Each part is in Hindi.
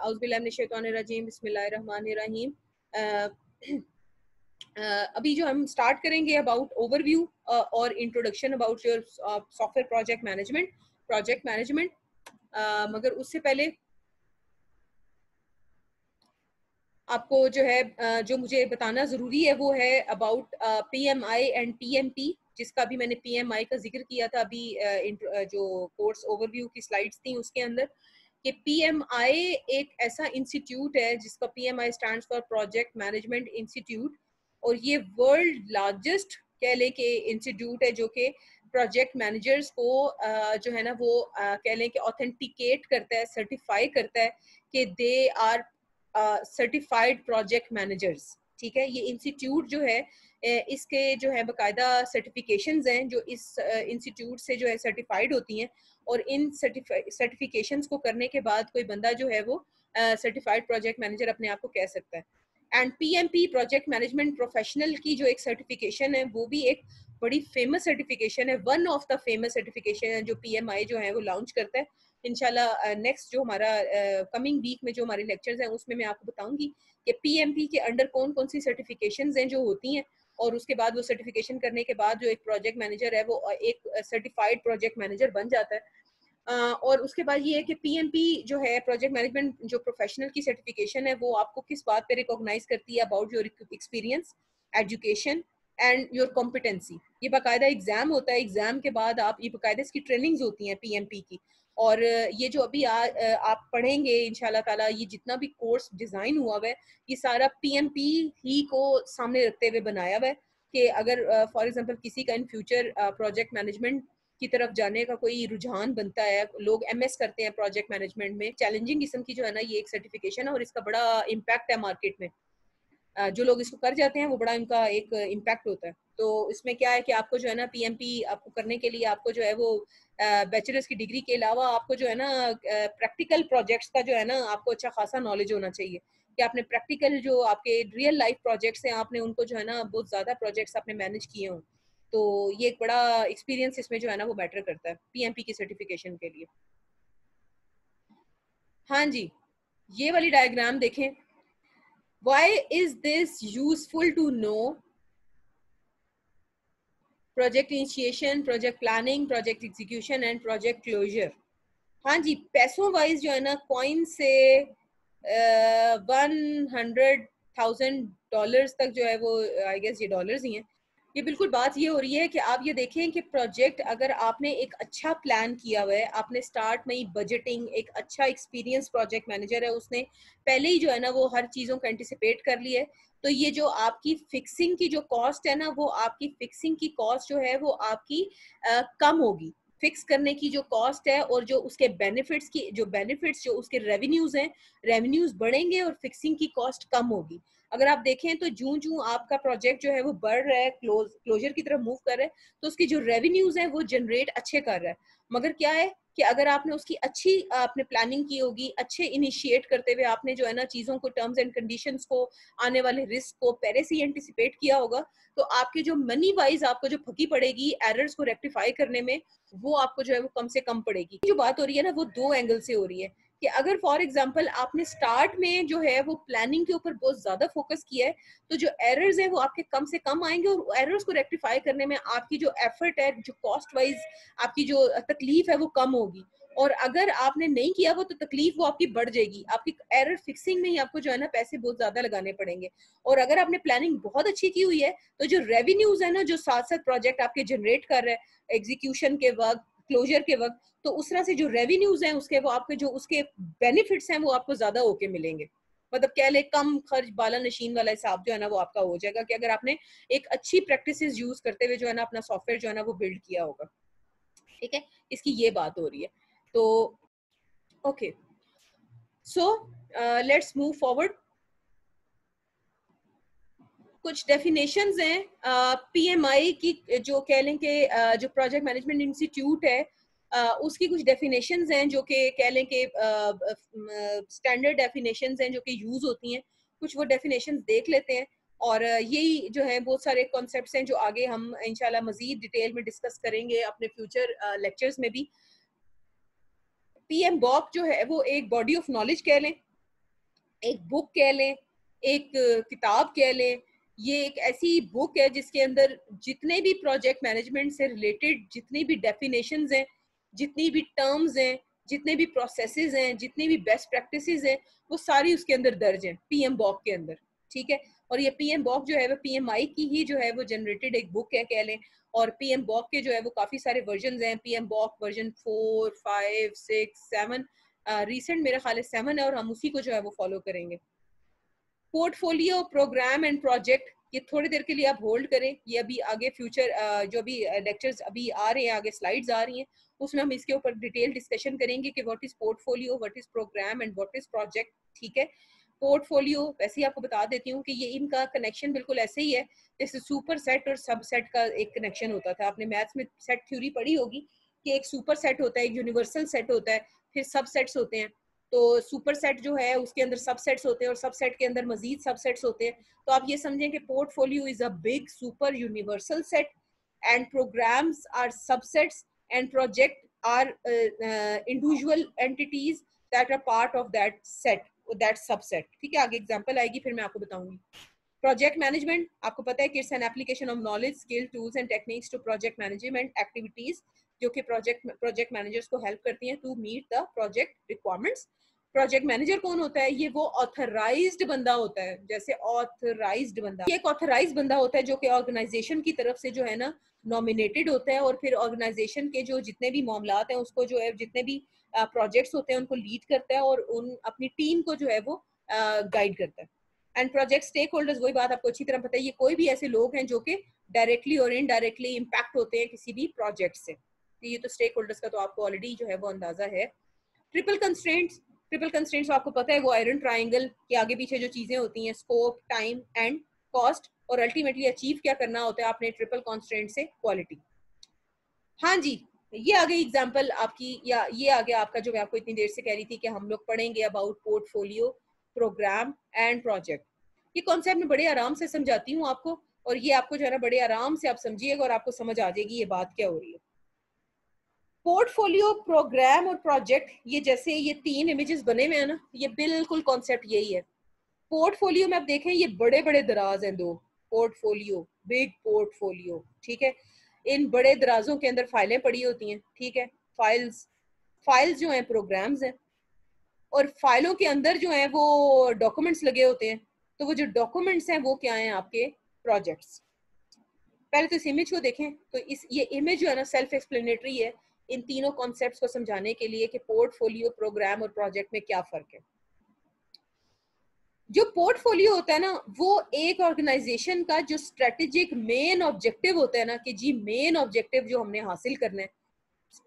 औज़ुबिल्लाहिमिनश्शैतानिर्रजीम बिस्मिल्लाहिर्रहमानिर्रहीम। अभी जो हम स्टार्ट करेंगे अबाउट ओवरव्यू और introduction about your software project management. मगर उससे पहले आपको जो है जो मुझे बताना ज़रूरी है वो है अबाउट PMI एंड TMP, जिसका भी मैंने PMI का जिक्र किया था अभी जो कोर्स ओवरव्यू की स्लाइड्स थी उसके अंदर, कि PMI एक ऐसा इंस्टीट्यूट है जिसका PMI stands for project management institute, और ये वर्ल्ड लार्जेस्ट कह लें कि इंस्टीट्यूट है जो कि प्रोजेक्ट मैनेजर्स को जो है ना वो कह लें कि ऑथेंटिकेट करता है, सर्टिफाई करता है कि they are certified project managers. ठीक है, ये इंस्टीट्यूट जो है इसके जो है बाकायदा सर्टिफिकेशंस हैं जो इस इंस्टीट्यूट से जो है सर्टिफाइड होती हैं, और इन सर्टिफिकेशंस को करने के बाद कोई बंदा जो है वो सर्टिफाइड प्रोजेक्ट मैनेजर अपने आप को कह सकता है। And PMP project management professional की जो एक सर्टिफिकेशन है वो भी एक बड़ी फेमस सर्टिफिकेशन है, one of the famous certification है जो PMI जो है वो लॉन्च करता है। इंशाल्लाह नेक्स्ट जो हमारा कमिंग वीक में जो हमारे लेक्चर्स हैं उसमें मैं आपको बताऊंगी कि PMP के अंडर कौन कौन सी सर्टिफिकेशंस हैं जो होती हैं, और उसके बाद वो सर्टिफिकेशन करने के बाद जो एक प्रोजेक्ट मैनेजर है वो एक सर्टिफाइड प्रोजेक्ट मैनेजर बन जाता है। और उसके बाद ये है कि PMP जो है प्रोजेक्ट मैनेजमेंट जो प्रोफेशनल की सर्टिफिकेशन है वो आपको किस बात पे रिकॉग्नाइज करती है, about your experience, education and your competency. ये बाकायदा एग्जाम होता है, एग्जाम के बाद आप ये बाकायदा इसकी ट्रेनिंग्स होती हैं PMP की। और ये जो अभी आप पढ़ेंगे इंशाल्लाह ताला, ये जितना भी कोर्स डिज़ाइन हुआ हुआ है ये सारा PMP ही को सामने रखते हुए बनाया हुआ है कि अगर फॉर एग्जांपल किसी का इन फ्यूचर प्रोजेक्ट मैनेजमेंट की तरफ जाने का कोई रुझान बनता है, लोग MS करते हैं प्रोजेक्ट मैनेजमेंट में, चैलेंजिंग किस्म की जो है ना ये एक सर्टिफिकेशन है और इसका बड़ा इम्पैक्ट है मार्केट में। जो लोग इसको कर जाते हैं वो बड़ा इनका एक इम्पैक्ट होता है। तो इसमें क्या है कि आपको जो है ना PMP आपको करने के लिए आपको जो है वो बैचलर्स की डिग्री के अलावा आपको जो है ना प्रैक्टिकल प्रोजेक्ट्स का जो है ना आपको अच्छा खासा नॉलेज होना चाहिए कि आपने प्रैक्टिकल जो आपके रियल लाइफ प्रोजेक्ट्स हैं आपने उनको जो है ना बहुत ज़्यादा प्रोजेक्ट्स आपने मैनेज किए हों। तो ये एक बड़ा एक्सपीरियंस इसमें जो है ना वो मैटर करता है PMP की सर्टिफिकेशन के लिए। हाँ जी, ये वाली डायग्राम देखें। Why is this useful to know? Project initiation, project planning, project execution and project closure. हाँ जी, पैसों वाइज जो है ना कॉइन से $100,000 तक जो है वो आई गेस ये डॉलर्स ही हैं। ये बिल्कुल बात ये हो रही है कि आप ये देखें कि प्रोजेक्ट अगर आपने एक अच्छा प्लान किया हुआ है, आपने स्टार्ट में ही बजटिंग, एक अच्छा एक्सपीरियंस प्रोजेक्ट मैनेजर है उसने पहले ही जो है ना वो हर चीज़ों का एंटिसिपेट कर लिया है, तो ये जो आपकी फिक्सिंग की जो कॉस्ट है ना वो आपकी फिक्सिंग की कॉस्ट जो है वो आपकी कम होगी। फिक्स करने की जो कॉस्ट है और जो उसके बेनिफिट्स जो उसके रेवेन्यूज हैं, रेवेन्यूज बढ़ेंगे और फिक्सिंग की कॉस्ट कम होगी। अगर आप देखें तो जूं जूं आपका प्रोजेक्ट जो है वो बढ़ रहा है, क्लोजर की तरफ मूव कर रहा है, तो उसके जो रेवेन्यूज हैं वो जनरेट अच्छे कर रहा है। मगर क्या है कि अगर आपने उसकी अच्छी आपने प्लानिंग की होगी, अच्छे इनिशिएट करते हुए आपने जो है ना चीज़ों को, टर्म्स एंड कंडीशंस को, आने वाले रिस्क को पहले से ही एंटिसिपेट किया होगा, तो आपके जो मनी वाइज आपको जो फकी पड़ेगी एरर्स को रेक्टिफाई करने में, वो आपको जो है वो कम से कम पड़ेगी। जो बात हो रही है ना वो दो एंगल से हो रही है कि अगर फॉर एग्जांपल आपने स्टार्ट में जो है वो प्लानिंग के ऊपर बहुत ज्यादा फोकस किया है, तो जो एरर्स है वो आपके कम से कम आएंगे और एरर्स को रेक्टिफाई करने में आपकी जो एफर्ट है, जो कॉस्ट वाइज आपकी जो तकलीफ है वो कम होगी। और अगर आपने नहीं किया वो, तो तकलीफ वो आपकी बढ़ जाएगी, आपकी एरर फिक्सिंग में ही आपको जो है ना पैसे बहुत ज्यादा लगाने पड़ेंगे। और अगर आपने प्लानिंग बहुत अच्छी की हुई है तो जो रेवेन्यूज है ना जो साथ साथ प्रोजेक्ट आपके जनरेट कर रहे हैं एग्जीक्यूशन के वक्त, क्लोजर के वक्त, तो उस तरह से जो रेवेन्यूज हैं उसके वो आपके जो उसके बेनिफिट्स हैं वो आपको ज्यादा होके मिलेंगे। मतलब कह ले कम खर्च बाला नशीन वाला हिसाब जो है ना वो आपका हो जाएगा कि अगर आपने एक अच्छी प्रैक्टिसेस यूज करते हुए जो है ना अपना सॉफ्टवेयर जो है ना वो बिल्ड किया होगा। ठीक है, इसकी ये बात हो रही है। तो okay, so let's move forward. कुछ डेफिनेशंस हैं PMI की, जो कह लें कि जो प्रोजेक्ट मैनेजमेंट इंस्टीट्यूट है उसकी कुछ डेफिनेशंस हैं जो कि कह लें कि स्टैंडर्ड डेफिनेशंस हैं जो कि यूज होती हैं। कुछ वो डेफिनेशंस देख लेते हैं, और यही जो है बहुत सारे कॉन्सेप्ट्स हैं जो आगे हम इंशाल्लाह मजीद डिटेल में डिस्कस करेंगे अपने फ्यूचर लेक्चर्स में भी। PMBOK जो है वो एक बॉडी ऑफ नॉलेज कह लें, एक बुक कह लें, एक किताब कह लें, ये एक ऐसी बुक है जिसके अंदर जितने भी प्रोजेक्ट मैनेजमेंट से रिलेटेड जितनी भी डेफिनेशंस हैं, जितनी भी टर्म्स हैं, जितने भी प्रोसेसेस हैं, जितनी भी बेस्ट प्रैक्टिसेस हैं, वो सारी उसके अंदर दर्ज हैं पीएम बॉक के अंदर, ठीक है। और ये पीएम बॉक जो है वो पीएमआई की ही जो है वो जनरेटेड एक बुक है कह लें। और पीएम बॉक के जो है वो काफ़ी सारे वर्जन हैं, पीएम बॉक वर्जन 4, 5, 6, 7, रिसेंट मेरा ख्याल है 7 है, और हम उसी को जो है वो फॉलो करेंगे। पोर्टफोलियो, प्रोग्राम एंड प्रोजेक्ट, ये थोड़ी देर के लिए आप होल्ड करें, ये अभी आगे फ्यूचर जो भी लेक्चर्स अभी आ रहे हैं, आगे स्लाइड्स आ रही हैं, उसमें हम इसके ऊपर डिटेल डिस्कशन करेंगे कि what is portfolio, what is program and what is project, ठीक है। पोर्टफोलियो वैसे ही आपको बता देती हूँ कि ये इनका कनेक्शन बिल्कुल ऐसे ही है जैसे सुपर सेट और सब सेट का एक कनेक्शन होता था। आपने मैथ्स में सेट थ्योरी पढ़ी होगी कि एक सुपर सेट होता है, एक यूनिवर्सल सेट होता है, फिर सब सेट्स होते हैं। तो सुपर सेट जो है उसके अंदर सबसेट्स होते हैं और सबसेट के अंदर मजीद सबसेट्स होते हैं। तो आप ये समझें कि portfolio is a big super universal set and programs are subsets and project are individual entities that are part of that set, that subset, ठीक है। आगे एग्जांपल आएगी फिर मैं आपको बताऊंगी। प्रोजेक्ट मैनेजमेंट आपको पता है कि it's an application of knowledge, skill, tools and techniques to project management activities, जो कि प्रोजेक्ट मैनेजर्स को हेल्प करती हैं to meet the project requirements. Project manager कौन होता है? ये वो ऑथराइज्ड बंदा होता है, जैसे ऑथराइज्ड बंदा, ये एक ऑथराइज्ड बंदा होता है जो कि ऑर्गेनाइजेशन की तरफ से जो है ना नॉमिनेटेड होता है, और फिर ऑर्गेनाइजेशन के जो जितने भी मामलात हैं उसको जो है, जितने भी प्रोजेक्ट्स होते हैं उनको लीड करता है और उन अपनी टीम को जो है वो गाइड करता है। एंड प्रोजेक्ट स्टेक होल्डर्स, वही बात आपको अच्छी तरह पता है, ये कोई भी ऐसे लोग हैं जो कि डायरेक्टली और इनडायरेक्टली इम्पैक्ट होते हैं किसी भी प्रोजेक्ट से। तो ये तो स्टेक होल्डर्स का तो आपको ऑलरेडी जो है वो अंदाजा है। ट्रिपल कंस्ट्रेंट्स, ट्रिपल कंस्ट्रेंट्स आपको पता है वो आयरन ट्राइंगल के आगे पीछे जो चीजें होती हैं, स्कोप, टाइम एंड कॉस्ट, और अल्टीमेटली अचीव क्या करना होता है आपने ट्रिपल कॉन्स्ट्रेंट से? क्वालिटी। हाँ जी, ये आ गई एग्जांपल आपकी, या ये आ गया आपका जो मैं आपको इतनी देर से कह रही थी कि हम लोग पढ़ेंगे about portfolio, program and project. ये कॉन्सेप्ट मैं बड़े आराम से समझाती हूँ आपको, और ये आपको जो है ना बड़े आराम से आप समझिएगा और आपको समझ आ जाएगी ये बात क्या हो रही है। पोर्टफोलियो, प्रोग्राम और प्रोजेक्ट, ये जैसे ये तीन इमेजेस बने हुए हैं ना, ये बिल्कुल कॉन्सेप्ट यही है। पोर्टफोलियो में आप देखें ये बड़े बड़े दराज हैं, दो पोर्टफोलियो, बिग पोर्टफोलियो, ठीक है। इन बड़े दराजों के अंदर फाइलें पड़ी होती हैं, ठीक है। फाइल्स, फाइल्स जो हैं प्रोग्राम्स हैं, और फाइलों के अंदर जो हैं वो डॉक्यूमेंट्स लगे होते हैं। तो वो जो डॉक्यूमेंट्स हैं वो क्या हैं? आपके प्रोजेक्ट्स। पहले तो इस इमेज को देखें, तो इस ये इमेज जो है ना सेल्फ एक्सप्लेनेटरी है इन तीनों कॉन्सेप्ट्स को समझाने के लिए कि पोर्टफोलियो, प्रोग्राम और प्रोजेक्ट में क्या फर्क है। जो पोर्टफोलियो होता है ना, वो एक ऑर्गेनाइजेशन का जो स्ट्रेटेजिक मेन ऑब्जेक्टिव होता है ना, कि जी मेन ऑब्जेक्टिव जो हमने हासिल करना है,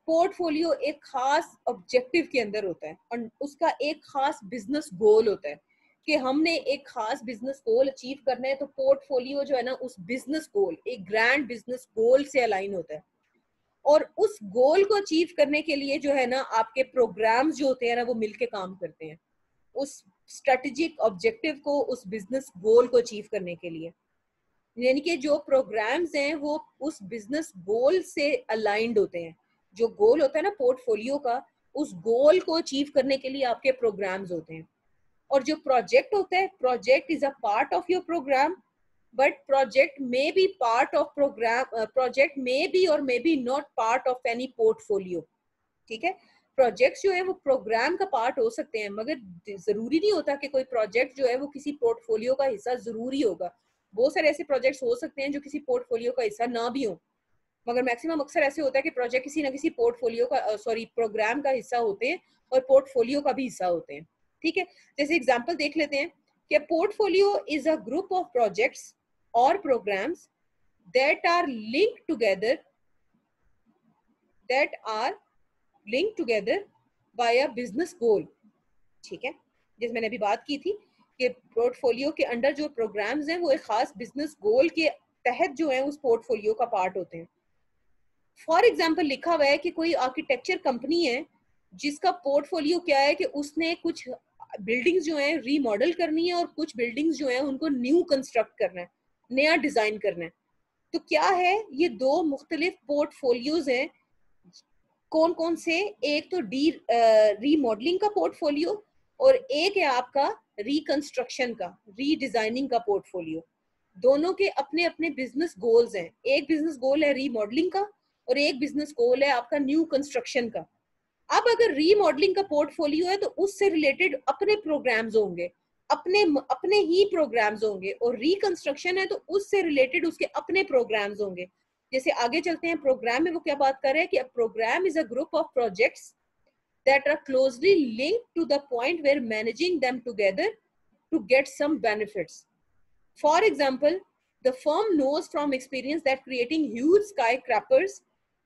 पोर्टफोलियो एक खास ऑब्जेक्टिव के अंदर होता है और उसका एक खास बिजनेस गोल होता है कि हमने एक खास बिजनेस गोल अचीव करना है। तो पोर्टफोलियो जो है ना उस बिजनेस गोल, एक ग्रैंड बिजनेस गोल से अलाइन होता है, और उस गोल को अचीव करने के लिए जो है ना आपके प्रोग्राम्स जो होते हैं ना वो मिलके काम करते हैं उस स्ट्रेटेजिक ऑब्जेक्टिव को, उस बिजनेस गोल को अचीव करने के लिए। यानी कि जो प्रोग्राम्स हैं वो उस बिजनेस गोल से अलाइंड होते हैं। जो गोल होता है ना पोर्टफोलियो का, उस गोल को अचीव करने के लिए आपके प्रोग्राम्स होते हैं। और जो प्रोजेक्ट होता है, project is a part of your program, but project may be part of program, project may be or may be not part of any portfolio, ठीक है। प्रोजेक्ट्स जो है वो प्रोग्राम का पार्ट हो सकते हैं, मगर जरूरी नहीं होता कि कोई प्रोजेक्ट जो है वो किसी पोर्टफोलियो का हिस्सा जरूरी होगा। बहुत सारे ऐसे प्रोजेक्ट्स हो सकते हैं जो किसी पोर्टफोलियो का हिस्सा ना भी हो, मगर मैक्सिमम अक्सर ऐसे होता है कि प्रोजेक्ट किसी ना किसी पोर्टफोलियो का, सॉरी, प्रोग्राम का हिस्सा होते हैं और पोर्टफोलियो का भी हिस्सा होते हैं, ठीक है। जैसे एग्जांपल देख लेते हैं कि portfolio is a group of projects or programs that are linked together, that are linked together by a business goal, ठीक है। जैसे मैंने अभी बात की थी कि पोर्टफोलियो के अंडर जो प्रोग्राम्स हैं वो एक खास बिजनेस गोल के तहत जो है उस पोर्टफोलियो का पार्ट होते हैं। फॉर एग्जाम्पल लिखा हुआ है कि कोई आर्किटेक्चर कंपनी है जिसका पोर्टफोलियो क्या है कि उसने कुछ बिल्डिंग्स जो है रीमॉडल करनी है और कुछ बिल्डिंग्स जो है उनको न्यू कंस्ट्रक्ट करना है, नया डिजाइन करना है। तो क्या है, ये दो मुख्तलिफ पोर्टफोलियोज हैं। कौन कौन से? एक तो रीमॉडलिंग का पोर्टफोलियो और एक है आपका रिकंस्ट्रक्शन का, रीडिजाइनिंग का पोर्टफोलियो। दोनों के अपने अपने बिजनेस गोल्स हैं। एक बिजनेस गोल है रीमॉडलिंग का और एक बिजनेस गोल है आपका न्यू कंस्ट्रक्शन का। अब अगर रीमॉडलिंग का पोर्टफोलियो है तो उससे रिलेटेड अपने प्रोग्राम्स होंगे, अपने अपने ही प्रोग्राम्स होंगे, और रिकंस्ट्रक्शन है तो उससे रिलेटेड उसके अपने प्रोग्राम्स होंगे। जैसे आगे चलते हैं, प्रोग्राम में वो क्या बात कर रहे हैं कि program is a group of projects that are closely linked to the point where managing them together to get some benefits. For example, the firm knows from experience that creating huge skyscrapers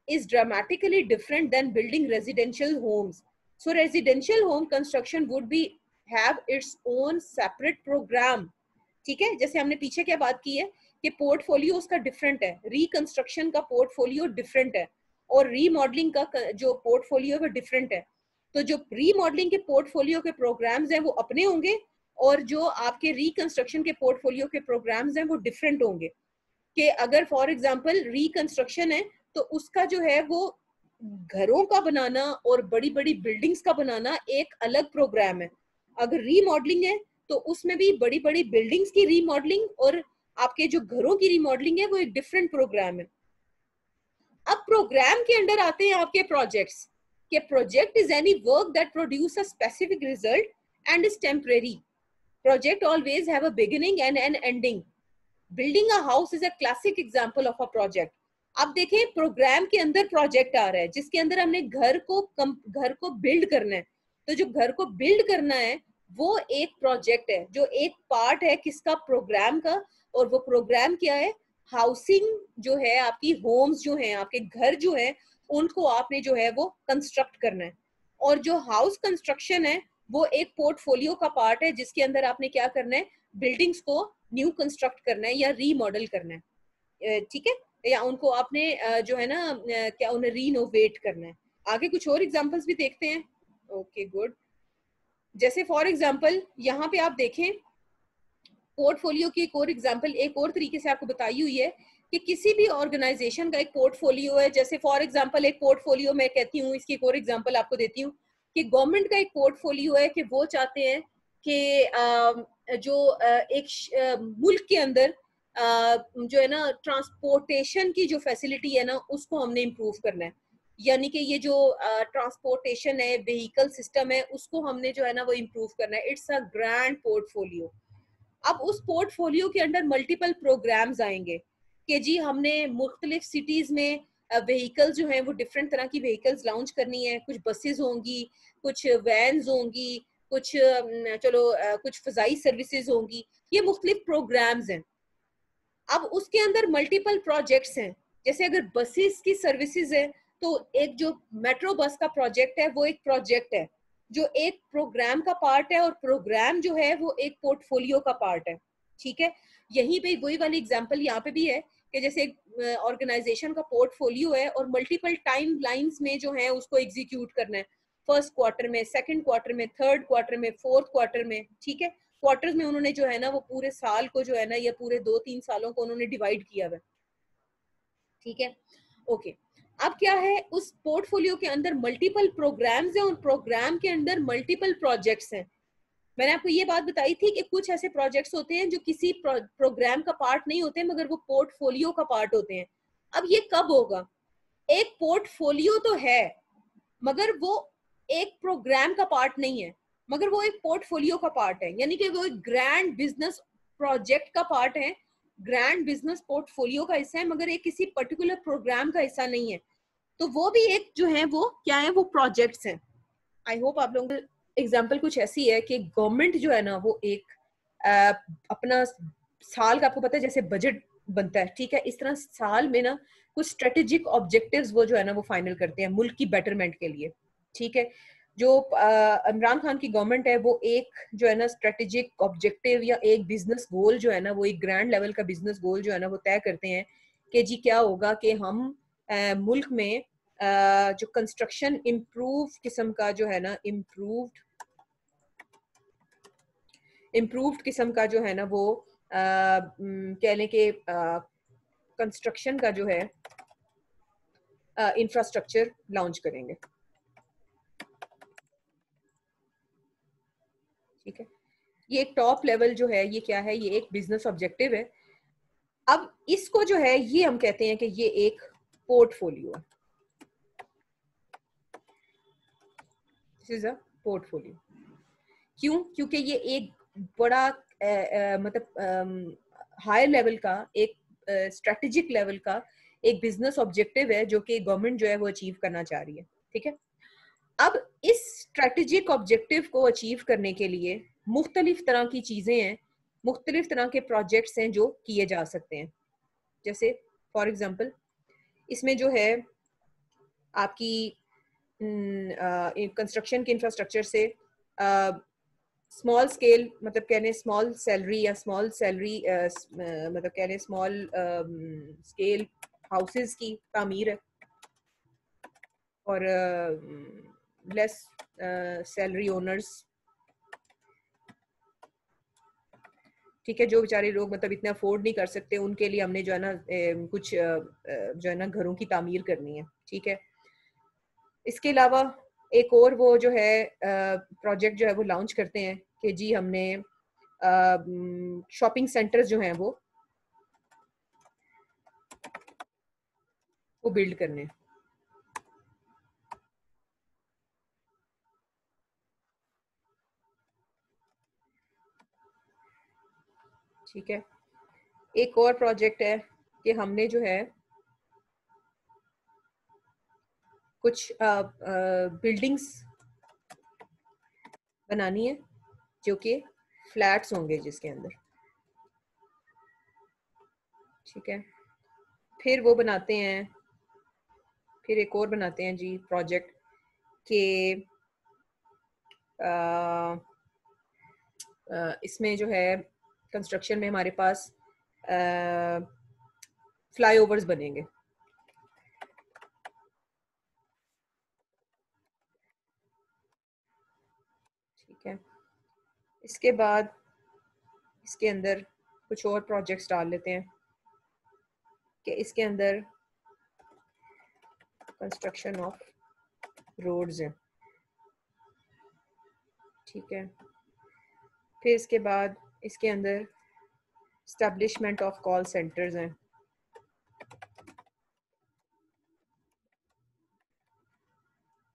is dramatically different than building residential homes. So residential home construction would be have its own separate program. ठीक है, जैसे हमने पीछे क्या बात की है कि पोर्टफोलियो उसका डिफरेंट है, रिकंस्ट्रक्शन का पोर्टफोलियो डिफरेंट है और रीमॉडलिंग का जो पोर्टफोलियो है वो डिफरेंट है। तो जो रीमॉडलिंग के पोर्टफोलियो के प्रोग्राम्स हैं वो अपने होंगे और जो आपके रिकंस्ट्रक्शन के पोर्टफोलियो के प्रोग्राम्स हैं वो डिफरेंट होंगे। कि अगर फॉर एग्जांपल रिकंस्ट्रक्शन है तो उसका जो है वो घरों का बनाना और बड़ी बड़ी बिल्डिंग्स का बनाना एक अलग प्रोग्राम है। अगर रीमॉडलिंग है तो उसमें भी बड़ी बड़ी बिल्डिंग्स की रीमॉडलिंग और आपके जो घरों की रीमॉडलिंग है वो एक डिफरेंट प्रोग्राम है। अब प्रोग्राम के अंडर आते हैं आपके प्रोजेक्ट्स। कि project is any work that produce a specific result and is temporary. Project always have a beginning and an ending. Building a house is a classic example of a project. अब देखें, प्रोग्राम के अंदर प्रोजेक्ट आ रहा है जिसके अंदर हमने घर को बिल्ड करना है। तो जो घर को बिल्ड करना है वो एक प्रोजेक्ट है, जो एक पार्ट है किसका, प्रोग्राम का। और वो प्रोग्राम क्या है, हाउसिंग जो है आपकी, होम्स जो है आपके घर जो है उनको आपने जो है वो कंस्ट्रक्ट करना है। और जो हाउस कंस्ट्रक्शन है वो एक पोर्टफोलियो का पार्ट है जिसके अंदर आपने क्या करना है, बिल्डिंग्स को न्यू कंस्ट्रक्ट करना है या रीमॉडल करना है। ठीक है, या उनको आपने जो है ना क्या उन्हें रीनोवेट करना है। आगे कुछ और एग्जांपल्स भी देखते हैं। Okay good. जैसे फॉर एग्जांपल यहाँ पे आप देखें, पोर्टफोलियो की एक और एग्जांपल एक और तरीके से आपको बताई हुई है कि किसी भी ऑर्गेनाइजेशन का एक पोर्टफोलियो है। जैसे फॉर एग्जांपल एक पोर्टफोलियो मैं कहती हूँ, इसकी एक और एग्जांपल आपको देती हूँ कि गवर्नमेंट का एक पोर्टफोलियो है कि वो चाहते हैं कि जो एक मुल्क के अंदर जो है ना ट्रांसपोर्टेशन की जो फैसिलिटी है ना उसको हमने इम्प्रूव करना है। यानी कि ये जो ट्रांसपोर्टेशन है, व्हीकल सिस्टम है, उसको हमने जो है ना वो इम्प्रूव करना है। It's a grand portfolio. अब उस पोर्टफोलियो के अंडर मल्टीपल प्रोग्राम्स आएंगे कि जी हमने मुख्तलिफ सिटीज में व्हीकल जो है वो डिफरेंट तरह की व्हीकल्स लॉन्च करनी है। कुछ बसेस होंगी, कुछ वैन्स होंगी, कुछ कुछ फजाई सर्विसेज होंगी। ये मुख्तलिफ प्रोग्राम्स हैं। अब उसके अंदर मल्टीपल प्रोजेक्ट्स हैं। जैसे अगर बसेस की सर्विसेज है तो एक जो मेट्रो बस का प्रोजेक्ट है वो एक प्रोजेक्ट है जो एक प्रोग्राम का पार्ट है, और प्रोग्राम जो है वो एक पोर्टफोलियो का पार्ट है। ठीक है, यहीं पे वही वाली एग्जांपल यहाँ पे भी है कि जैसे एक ऑर्गेनाइजेशन का पोर्टफोलियो है और मल्टीपल टाइम लाइंस में जो है उसको एग्जीक्यूट करना है। फर्स्ट क्वार्टर में, सेकंड क्वार्टर में, थर्ड क्वार्टर में, फोर्थ क्वार्टर में। ठीक है, क्वार्टर्स में उन्होंने जो है ना वो पूरे साल को जो है ना या पूरे 2-3 सालों को उन्होंने डिवाइड किया हुआ। ठीक है, ओके। अब क्या है, उस पोर्टफोलियो के अंदर मल्टीपल प्रोग्राम्स हैं और प्रोग्राम के अंदर मल्टीपल प्रोजेक्ट्स हैं। मैंने आपको ये बात बताई थी कि कुछ ऐसे प्रोजेक्ट्स होते हैं जो किसी प्रोग्राम का पार्ट नहीं होते मगर वो पोर्टफोलियो का पार्ट होते हैं। अब ये कब होगा, एक पोर्टफोलियो तो है मगर वो एक प्रोग्राम का पार्ट नहीं है, मगर वो एक पोर्टफोलियो का पार्ट है। यानी कि वो एक ग्रैंड बिजनेस प्रोजेक्ट का पार्ट है, ग्रैंड बिजनेस पोर्टफोलियो का हिस्सा है, मगर एक किसी पर्टिकुलर प्रोग्राम का हिस्सा नहीं है। तो वो भी एक जो है वो क्या है, वो प्रोजेक्ट्स हैं। आई होप आप लोगों को एग्जांपल कुछ ऐसी है कि गवर्नमेंट जो है ना वो एक अपना साल का, आपको पता है जैसे बजट बनता है, ठीक है, इस तरह साल में ना कुछ स्ट्रेटेजिक ऑब्जेक्टिव्स वो जो है ना वो फाइनल करते हैं मुल्क की बेटरमेंट के लिए। ठीक है, जो इमरान खान की गवर्नमेंट है वो एक जो है ना स्ट्रेटेजिक ऑब्जेक्टिव या एक बिजनेस गोल जो है ना वो एक ग्रैंड लेवल का बिजनेस गोल जो है ना वो तय करते हैं कि जी क्या होगा कि हम मुल्क में जो कंस्ट्रक्शन इम्प्रूव किस्म का जो है ना इम्प्रूव्ड किस्म का जो है ना वो कह लें कि कंस्ट्रक्शन का जो है इंफ्रास्ट्रक्चर लॉन्च करेंगे। ठीक है, ये एक टॉप लेवल जो है, ये क्या है, ये एक बिजनेस ऑब्जेक्टिव है। अब इसको जो है ये हम कहते हैं कि ये एक पोर्टफोलियो है। This is a portfolio. क्यों? क्योंकि ये एक बड़ा मतलब हाई लेवल का, एक स्ट्रेटेजिक लेवल का एक बिजनेस ऑब्जेक्टिव है जो कि गवर्नमेंट जो है वो अचीव करना चाह रही है। ठीक है, अब इस स्ट्रेटेजिक ऑब्जेक्टिव को अचीव करने के लिए मुख्तलिफ तरह की चीजें हैं, मुख्तलिफ तरह के प्रोजेक्ट्स हैं जो किए जा सकते हैं। जैसे फॉर एग्जांपल इसमें जो है आपकी कंस्ट्रक्शन के इंफ्रास्ट्रक्चर से स्मॉल स्केल, मतलब कहने स्मॉल सैलरी या स्मॉल सैलरी मतलब कहने स्मॉल स्केल हाउसेस की तामीर है, और लेस सैलरी ओनर्स, ठीक है, जो बेचारे लोग मतलब इतना अफोर्ड नहीं कर सकते, उनके लिए हमने जो है ना कुछ जो है ना घरों की तामीर करनी है। ठीक है, इसके अलावा एक और वो जो है प्रोजेक्ट जो है वो लॉन्च करते हैं कि जी हमने शॉपिंग सेंटर्स जो हैं वो बिल्ड करने हैं। ठीक है, एक और प्रोजेक्ट है कि हमने जो है कुछ बिल्डिंग्स बनानी है जो कि फ्लैट्स होंगे जिसके अंदर। ठीक है, फिर वो बनाते हैं, फिर एक और बनाते हैं जी प्रोजेक्ट के इसमें जो है कंस्ट्रक्शन में हमारे पास फ्लाईओवर्स बनेंगे। ठीक है, इसके बाद इसके अंदर कुछ और प्रोजेक्ट्स डाल लेते हैं कि इसके अंदर कंस्ट्रक्शन ऑफ रोड्स हैं। ठीक है, फिर इसके बाद इसके अंदर एस्टेब्लिशमेंट ऑफ कॉल सेंटर्स हैं,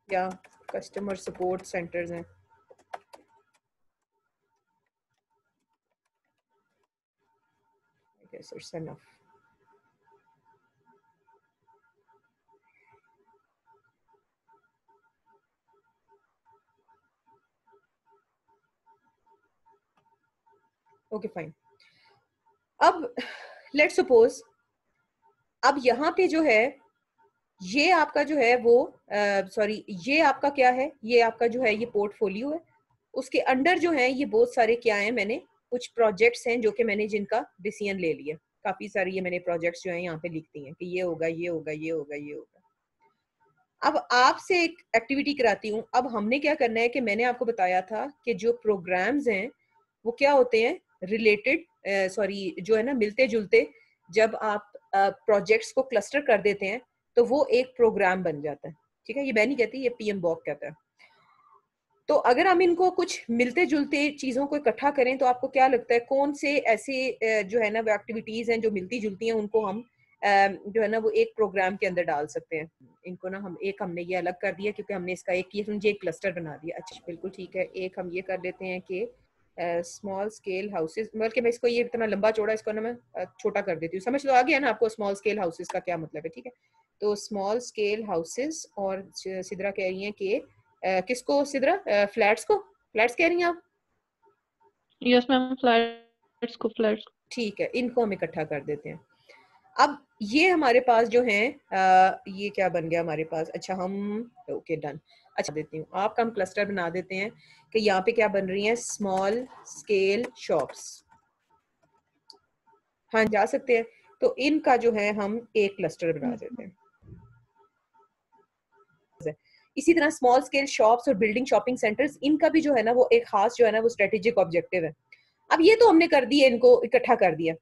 या कस्टमर सपोर्ट सेंटर्स हैं। I guess it's enough. Okay fine. अब लेट्स सपोज अब यहाँ पे जो है ये आपका जो है वो सॉरी ये आपका क्या है, ये आपका जो है ये पोर्टफोलियो है। उसके अंडर जो है ये बहुत सारे क्या है, मैंने कुछ प्रोजेक्ट्स हैं जो कि मैंने जिनका डिसीजन ले लिया। काफी सारी ये मैंने प्रोजेक्ट्स जो है यहाँ पे लिखती हैं कि ये होगा, ये होगा, ये होगा, ये होगा। अब आपसे एक एक्टिविटी कराती हूँ। अब हमने क्या करना है कि मैंने आपको बताया था कि जो प्रोग्राम्स हैं वो क्या होते हैं, रिलेटेड सॉरी जो है ना मिलते जुलते। जब आप प्रोजेक्ट्स को क्लस्टर कर देते हैं तो वो एक प्रोग्राम बन जाता है। ठीक है, ये मैं नहीं कहती, ये पीएम बॉक कहता है। तो अगर हम इनको कुछ मिलते जुलते चीजों को इकट्ठा करें तो आपको क्या लगता है कौन से ऐसे जो है ना वो एक्टिविटीज हैं जो मिलती जुलती हैं, उनको हम जो है ना वो एक प्रोग्राम के अंदर डाल सकते हैं। इनको ना हम एक हमने ये अलग कर दिया क्योंकि हमने इसका एक ये समझे एक क्लस्टर बना दिया। अच्छा बिल्कुल ठीक है, एक हम ये कर लेते हैं कि स्मॉल स्केल हाउसेस, बल्कि मैं इसको ये इतना लंबा चौड़ा इसको ना मैं छोटा कर देती हूँ। समझ तो आ गया ना आपको स्मॉल स्केल हाउसेस का क्या मतलब है। ठीक है, तो स्मॉल स्केल हाउसेस, और सिद्रा कह रही है कि किसको सिद्रा, फ्लैट्स को, फ्लैट्स कह रही हैं आप? यस मैम, फ्लैट्स को, फ्लैट्स को। ठीक है, इनको हम इकट्ठा कर देते हैं। अब ये हमारे पास जो है ये क्या बन गया हमारे पास। अच्छा हम ओके डन। अच्छा देती हूँ आपका, हम क्लस्टर बना देते हैं कि यहाँ पे क्या बन रही है, स्मॉल स्केल शॉप्स। हाँ जा सकते हैं, तो इनका जो है हम एक क्लस्टर बना देते हैं। इसी तरह स्मॉल स्केल शॉप्स और बिल्डिंग शॉपिंग सेंटर्स, इनका भी जो है ना वो एक खास जो है ना वो स्ट्रेटेजिक ऑब्जेक्टिव है। अब ये तो हमने कर दिए, इनको इकट्ठा कर दिया।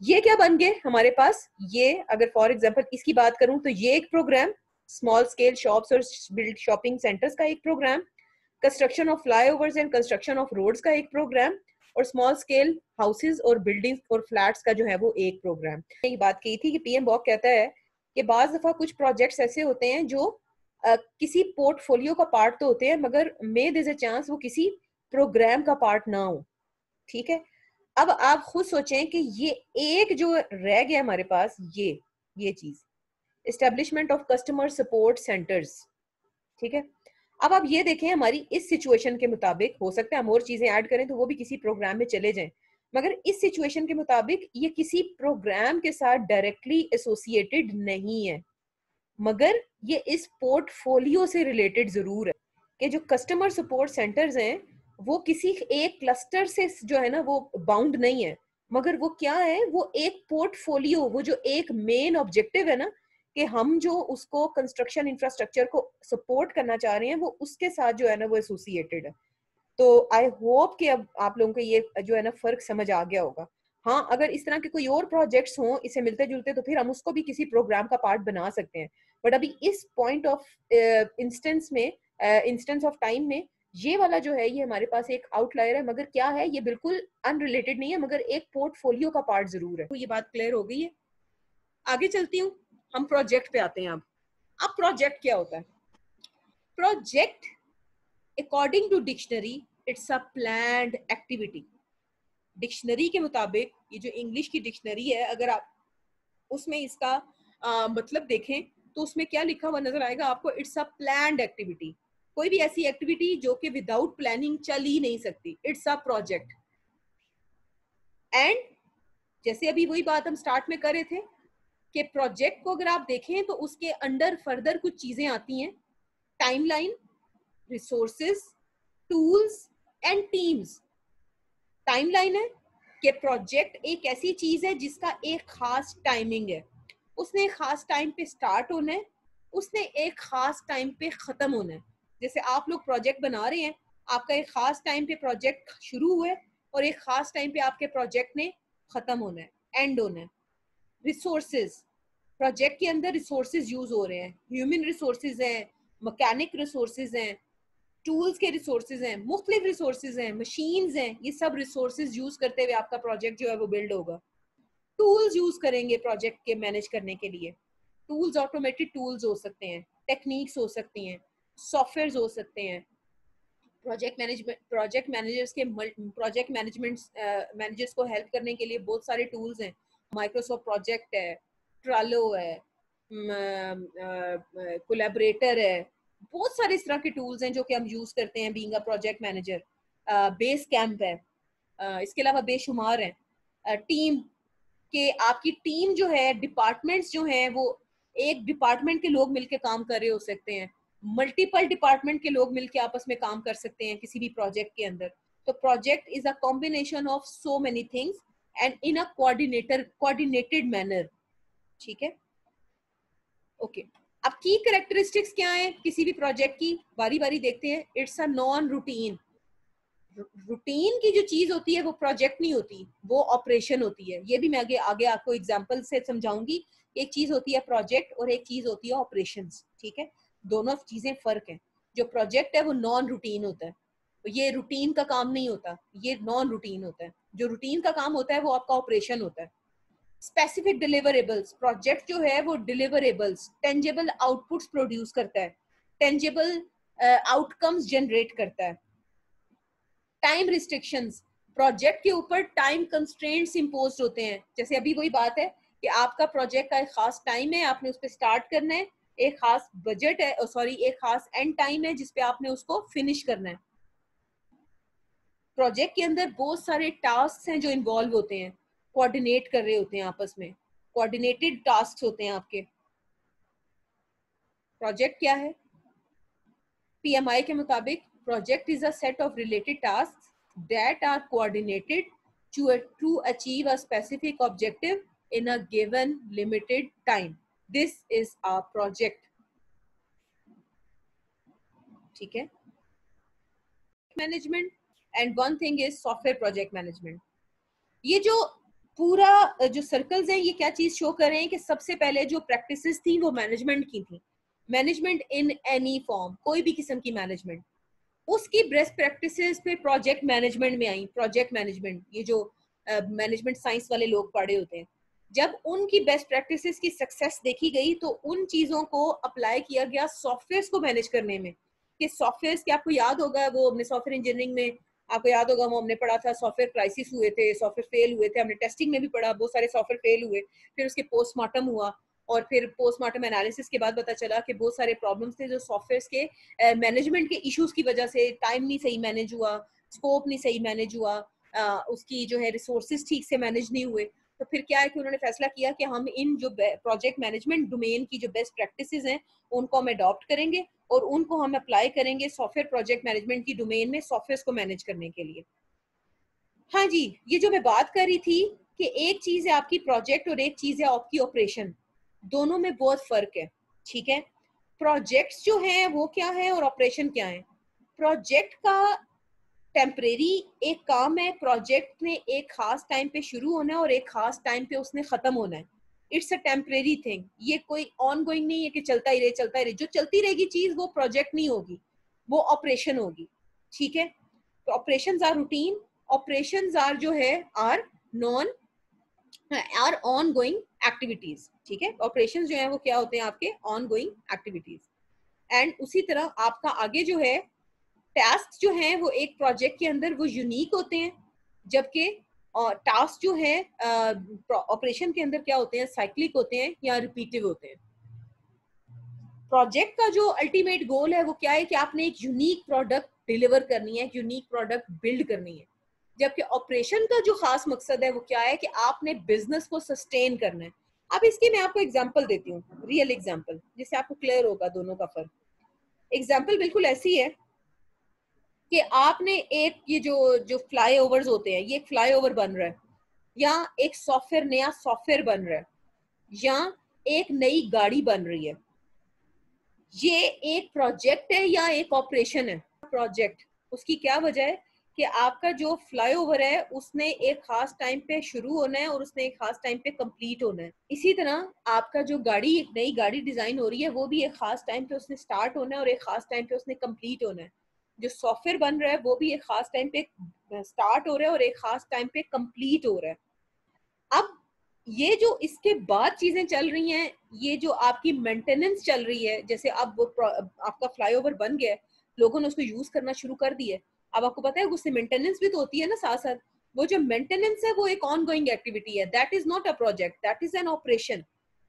ये क्या बन गए हमारे पास, ये अगर फॉर एग्जांपल इसकी बात करूं तो ये एक प्रोग्राम, स्मॉल स्केल शॉप्स और बिल्ड शॉपिंग सेंटर्स का एक program, construction of flyovers and construction of roads का एक प्रोग्राम, और स्मॉल स्केल हाउसेज और बिल्डिंग्स और फ्लैट्स का जो है वो एक प्रोग्राम। ये बात की थी कि पीएम बॉक कहता है कि बाज दफा कुछ प्रोजेक्ट्स ऐसे होते हैं जो किसी पोर्टफोलियो का पार्ट तो होते हैं, मगर मे देयर इज अ चांस वो किसी प्रोग्राम का पार्ट ना हो। ठीक है, अब आप खुद सोचें कि ये एक जो रह गया हमारे पास, ये चीज establishment of customer support centres. ठीक है, अब आप ये देखें हमारी इस सिचुएशन के मुताबिक, हो सकता है हम और चीजें ऐड करें तो वो भी किसी प्रोग्राम में चले जाएं, मगर इस सिचुएशन के मुताबिक ये किसी प्रोग्राम के साथ डायरेक्टली एसोसिएटेड नहीं है, मगर ये इस पोर्टफोलियो से रिलेटेड जरूर है कि जो कस्टमर सपोर्ट सेंटर्स हैं वो किसी एक क्लस्टर से जो है ना वो बाउंड नहीं है, मगर वो क्या है, वो एक पोर्टफोलियो, वो जो एक मेन ऑब्जेक्टिव है ना कि हम जो उसको कंस्ट्रक्शन इंफ्रास्ट्रक्चर को सपोर्ट करना चाह रहे हैं, वो उसके साथ जो है ना वो एसोसिएटेड है। तो आई होप कि अब आप लोगों को ये जो है ना फर्क समझ आ गया होगा। हाँ, अगर इस तरह के कोई और प्रोजेक्ट्स हों इसे मिलते जुलते तो फिर हम उसको भी किसी प्रोग्राम का पार्ट बना सकते हैं, बट अभी इस point of instance of time में ये वाला जो है ये हमारे पास एक आउटलायर है, मगर क्या है, ये बिल्कुल अनरिलेटेड नहीं है, मगर एक पोर्टफोलियो का पार्ट जरूर है। तो ये बात क्लियर हो गई है। आगे चलती हूँ, हम प्रोजेक्ट पे आते हैं। अब प्रोजेक्ट क्या होता है? Project according to dictionary it's a planned activity. Dictionary के मुताबिक, ये जो इंग्लिश की डिक्शनरी है, अगर आप उसमें इसका मतलब देखें तो उसमें क्या लिखा हुआ नजर आएगा आपको? It's a planned activity. कोई भी ऐसी एक्टिविटी जो कि विदाउट प्लानिंग चल ही नहीं सकती, इट्स अ प्रोजेक्ट। एंड जैसे अभी वही बात हम स्टार्ट में कर रहे थे कि प्रोजेक्ट को अगर आप देखें तो उसके अंडर फर्दर कुछ चीजें आती हैं, timeline, resources, tools and teams. Timeline है कि प्रोजेक्ट एक ऐसी चीज है जिसका एक खास टाइमिंग है, उसने एक खास टाइम पे स्टार्ट होना है, उसने एक खास टाइम पे खत्म होना है। जैसे आप लोग प्रोजेक्ट बना रहे हैं, आपका एक खास टाइम पे प्रोजेक्ट शुरू हुआ है और एक खास टाइम पे आपके प्रोजेक्ट ने खत्म होना है, एंड होना है। रिसोर्सेज, प्रोजेक्ट के अंदर रिसोर्सेज यूज हो रहे हैं, ह्यूमन रिसोर्सेज हैं, मैकेनिक रिसोर्सेज हैं, टूल्स के रिसोर्सेज हैं, मुख्तलिफ रिसोर्सेज हैं, मशीन्स हैं, ये सब रिसोर्सेज यूज करते हुए आपका प्रोजेक्ट जो है वो बिल्ड होगा। टूल्स यूज करेंगे प्रोजेक्ट के मैनेज करने के लिए। टूल्स ऑटोमेटेड टूल्स हो सकते हैं, टेक्निक्स हो सकती हैं, सॉफ्टवेयर हो सकते हैं। प्रोजेक्ट मैनेजर्स के प्रोजेक्ट मैनेजर्स को हेल्प करने के लिए बहुत सारे टूल्स हैं। माइक्रोसॉफ्ट प्रोजेक्ट है, ट्रालो है, कोलैबोरेटर है, बहुत सारे इस तरह के टूल्स हैं जो कि हम यूज करते हैं being a project manager. Base camp है, इसके अलावा बेशुमार है। टीम के, आपकी टीम जो है, डिपार्टमेंट्स जो हैं वो एक डिपार्टमेंट के लोग मिलके काम कर रहे हो सकते हैं, मल्टीपल डिपार्टमेंट के लोग मिलके आपस में काम कर सकते हैं किसी भी प्रोजेक्ट के अंदर। तो project is a combination of so many things and in a coordinated manner. ठीक है, ओके। अब की कैरेक्टरिस्टिक्स क्या है किसी भी प्रोजेक्ट की, बारी बारी देखते हैं। It's a non routine. Routine की जो चीज होती है वो प्रोजेक्ट नहीं होती, वो ऑपरेशन होती है। ये भी मैं आगे आगे आपको एग्जांपल से समझाऊंगी। एक चीज होती है प्रोजेक्ट और एक चीज होती है ऑपरेशंस। ठीक है, दोनों चीजें फर्क है। जो प्रोजेक्ट है वो नॉन रूटीन होता है, तो ये रूटीन का काम नहीं होता, ये नॉन रूटीन होता है। जो रूटीन का काम होता है वो आपका ऑपरेशन होता है। स्पेसिफिक डिलीवरेबल्स, प्रोजेक्ट जो है वो डिलीवरेबल्स, टेंजेबल आउटपुट्स प्रोड्यूस करता है, टेंजेबल आउटकम्स जनरेट करता है। टाइम रिस्ट्रिक्शंस, प्रोजेक्ट के ऊपर टाइम कंस्ट्रेंट्स इंपोज होते हैं। जैसे अभी वही बात है कि आपका प्रोजेक्ट का एक खास टाइम है, आपने उस पर स्टार्ट करना है, एक खास बजट है, सॉरी एक खास एंड टाइम है जिसपे आपने उसको फिनिश करना है। प्रोजेक्ट के अंदर बहुत सारे टास्क हैं जो इन्वॉल्व होते हैं, कोऑर्डिनेट कर रहे होते हैं आपस में, कोऑर्डिनेटेड टास्क होते हैं आपके। प्रोजेक्ट क्या है? PMI के मुताबिक project is a set of related task that are coordinated to achieve a specific objective in a given limited time. This is a project. ठीक है, management and one thing is software project management. ये जो पूरा जो सर्कल्स हैं ये क्या चीज शो कर रहे हैं कि सबसे पहले जो प्रैक्टिसेस थी वो मैनेजमेंट की थी। मैनेजमेंट इन एनी फॉर्म, कोई भी किस्म की मैनेजमेंट, उसकी बेस्ट प्रैक्टिसेस पे प्रोजेक्ट मैनेजमेंट में आई। प्रोजेक्ट मैनेजमेंट, ये जो मैनेजमेंट साइंस वाले लोग पढ़े होते हैं, जब उनकी बेस्ट प्रैक्टिसेस की सक्सेस देखी गई तो उन चीजों को अप्लाई किया गया सॉफ्टवेयर्स को मैनेज करने में। कि सॉफ्टवेयर्स के, आपको याद होगा वो हमने सॉफ्टवेयर इंजीनियरिंग में, आपको याद होगा वो हमने पढ़ा था, सॉफ्टवेयर क्राइसिस हुए थे, सॉफ्टवेयर फेल हुए थे, हमने टेस्टिंग में भी पढ़ा, बहुत सारे सॉफ्टवेयर फेल हुए, फिर उसके पोस्टमार्टम हुआ, और फिर पोस्टमार्टम एनालिसिस के बाद पता चला कि बहुत सारे प्रॉब्लम्स थे जो सॉफ्टवेयर के मैनेजमेंट के इश्यूज की वजह से, टाइम नहीं सही मैनेज हुआ, स्कोप नहीं सही मैनेज हुआ, उसकी जो है रिसोर्सेज ठीक से मैनेज नहीं हुए। तो फिर क्या है कि उन्होंने फैसला किया कि हम इन जो प्रोजेक्ट मैनेजमेंट डोमेन की जो बेस्ट प्रैक्टिसेस हैं उनको हम अडॉप्ट करेंगे और उनको हम अप्लाई करेंगे सॉफ्टवेयर प्रोजेक्ट मैनेजमेंट की डोमेन में सॉफ्टवेयर को मैनेज करने के लिए। हाँ जी, ये जो मैं बात कर रही थी कि एक चीज है आपकी प्रोजेक्ट और एक चीज है आपकी ऑपरेशन, दोनों में बहुत फर्क है। ठीक है, प्रोजेक्ट्स जो हैं वो क्या है और ऑपरेशन क्या है। प्रोजेक्ट का टेम्परेरी एक काम है, प्रोजेक्ट ने एक खास टाइम पे शुरू होना है और एक खास टाइम पे उसने खत्म होना है। इट्स अ टेम्परेरी थिंग, ये कोई ऑन गोइंग नहीं है कि चलता ही रहे चलता ही रहे। जो चलती रहेगी चीज वो प्रोजेक्ट नहीं होगी, वो ऑपरेशन होगी। ठीक है, तो operations are routine, operations are जो है are non are ongoing activities. ठीक है, ऑपरेशंस जो है वो क्या होते हैं, आपके ऑन गोइंग एक्टिविटीज। एंड उसी तरह आपका आगे जो है टास्क जो हैं वो एक प्रोजेक्ट के अंदर वो यूनिक होते हैं, जबकि टास्क जो है ऑपरेशन के अंदर क्या होते हैं, साइक्लिक होते हैं या रिपीटिव होते हैं। प्रोजेक्ट का जो अल्टीमेट गोल है वो क्या है कि आपने एक यूनिक प्रोडक्ट डिलीवर करनी है, एक यूनिक प्रोडक्ट बिल्ड करनी है। जबकि ऑपरेशन का जो खास मकसद है वो क्या है कि आपने बिजनेस को सस्टेन करना है। अब इसकी मैं आपको एग्जांपल देती हूँ, रियल एग्जांपल, जिससे आपको क्लियर होगा दोनों का फर्क। एग्जांपल बिल्कुल ऐसी है कि आपने एक ये जो जो फ्लाईओवर्स होते हैं, ये एक फ्लाईओवर बन रहा है, या एक सॉफ्टवेयर, नया सॉफ्टवेयर बन रहा है, या एक नई गाड़ी बन रही है, ये एक प्रोजेक्ट है या एक ऑपरेशन है। प्रोजेक्ट, उसकी क्या वजह है कि आपका जो फ्लाईओवर है उसने एक खास टाइम पे शुरू होना है और उसने एक खास टाइम पे कंप्लीट होना है। इसी तरह आपका जो गाड़ी, एक नई गाड़ी डिजाइन हो रही है, वो भी एक खास टाइम पे उसने स्टार्ट होना है और एक खास टाइम पे उसने कंप्लीट होना है। जो सॉफ्टवेयर बन रहा है वो भी एक खास टाइम पे स्टार्ट हो रहा है और एक खास टाइम पे कंप्लीट हो रहा है। अब ये जो इसके बाद चीजें चल रही हैं, ये जो आपकी मेंटेनेंस चल रही है, जैसे अब वो आपका फ्लाईओवर बन गया है, लोगों ने उसको यूज करना शुरू कर दिया है, अब आपको पता है उससे मेंटेनेंस भी तो होती है ना साथ साथ। वो जो मेंटेनेंस है वो एक ऑन गोइंग एक्टिविटी है, that is not a project, that is an operation.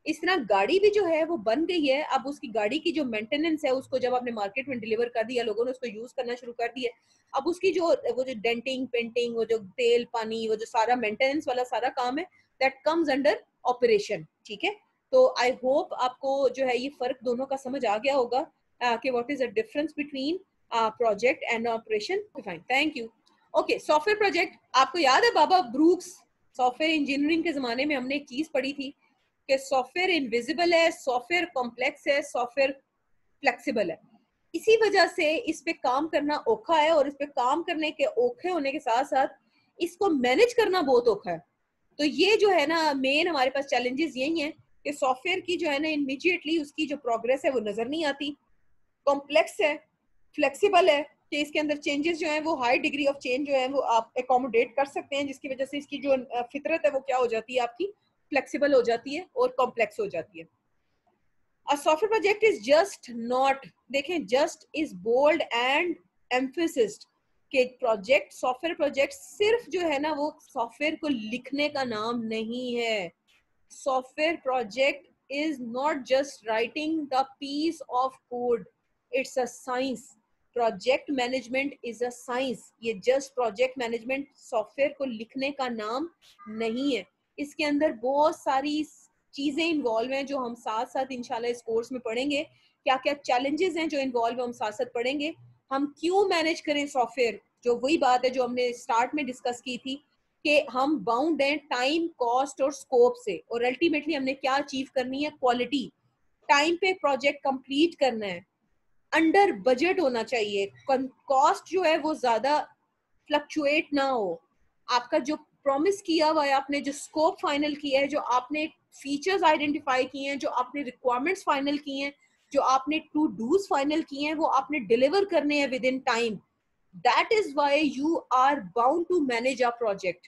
इस तरह गाड़ी भी जो है वो बन गई है, अब उसकी गाड़ी की जो मेंटेनेंस है उसको जब आपने मार्केट में डिलीवर कर दिया, लोगों ने उसको यूज करना शुरू कर दिया, अब उसकी जो वो जो डेंटिंग पेंटिंग, वो जो तेल पानी, वो जो सारा मेंटेनेंस वाला सारा काम है, दैट कम्स अंडर ऑपरेशन। ठीक है, तो आई होप आपको जो है ये फर्क दोनों का समझ आ गया होगा कि what is the difference between project and operation. Fine, thank you. Okay, software project, आपको याद है बाबा ब्रूक्स, सॉफ्टवेयर इंजीनियरिंग के जमाने में हमने एक चीज पढ़ी थी कि सॉफ्टवेयर इनविजिबल है, सॉफ्टवेयर कॉम्प्लेक्स है, सॉफ्टवेयर फ्लेक्सिबल है। इसी वजह से इस पे काम करना औखा है, और इस पे काम करने के औखे होने के साथ साथ इसको मैनेज करना बहुत औखा है। तो ये जो है ना मेन हमारे पास चैलेंजेस यही हैं कि सॉफ्टवेयर की जो है ना इमीडिएटली उसकी जो प्रोग्रेस है वो नजर नहीं आती, कॉम्प्लेक्स है, फ्लेक्सिबल है कि इसके अंदर चेंजेस जो है वो हाई डिग्री ऑफ चेंज जो है वो आप एकोमोडेट कर सकते हैं, जिसकी वजह से इसकी जो फितरत है वो क्या हो जाती है, आपकी फ्लेक्सिबल हो जाती है और कॉम्प्लेक्स हो जाती है। A software project is just not, देखें just is bold and emphasized कि प्रोजेक्ट, सॉफ्टवेयर प्रोजेक्ट सिर्फ जो है ना वो सॉफ्टवेयर को लिखने का नाम नहीं है। Software project is not just writing the piece of code, it's a science. Project management is a science. ये जस्ट प्रोजेक्ट मैनेजमेंट सॉफ्टवेयर को लिखने का नाम नहीं है, इसके अंदर बहुत सारी चीजें इन्वॉल्व हैं जो हम साथ साथ इंशाल्लाह इस कोर्स में पढ़ेंगे। क्या क्या चैलेंजेस हैं जो इन्वॉल्व है हम साथ साथ पढ़ेंगे। हम क्यों मैनेज करें सॉफ्टवेयर, जो वही बात है जो हमने स्टार्ट में डिस्कस की थी कि हम बाउंड हैं टाइम, कॉस्ट और स्कोप से, और अल्टीमेटली हमने क्या अचीव करनी है, क्वालिटी। टाइम पे प्रोजेक्ट कंप्लीट करना है, अंडर बजट होना चाहिए, कॉस्ट जो है वो ज्यादा फ्लक्चुएट ना हो, आपका जो प्रॉमिस किया हुआ है, आपने जो स्कोप फाइनल किया है, जो आपने फीचर्स आइडेंटिफाई किए हैं, जो आपने रिक्वायरमेंट्स फाइनल किए हैं, जो आपने टू डूज फाइनल किए हैं, वो आपने डिलीवर करने हैं within time. That is why you are bound to manage a project.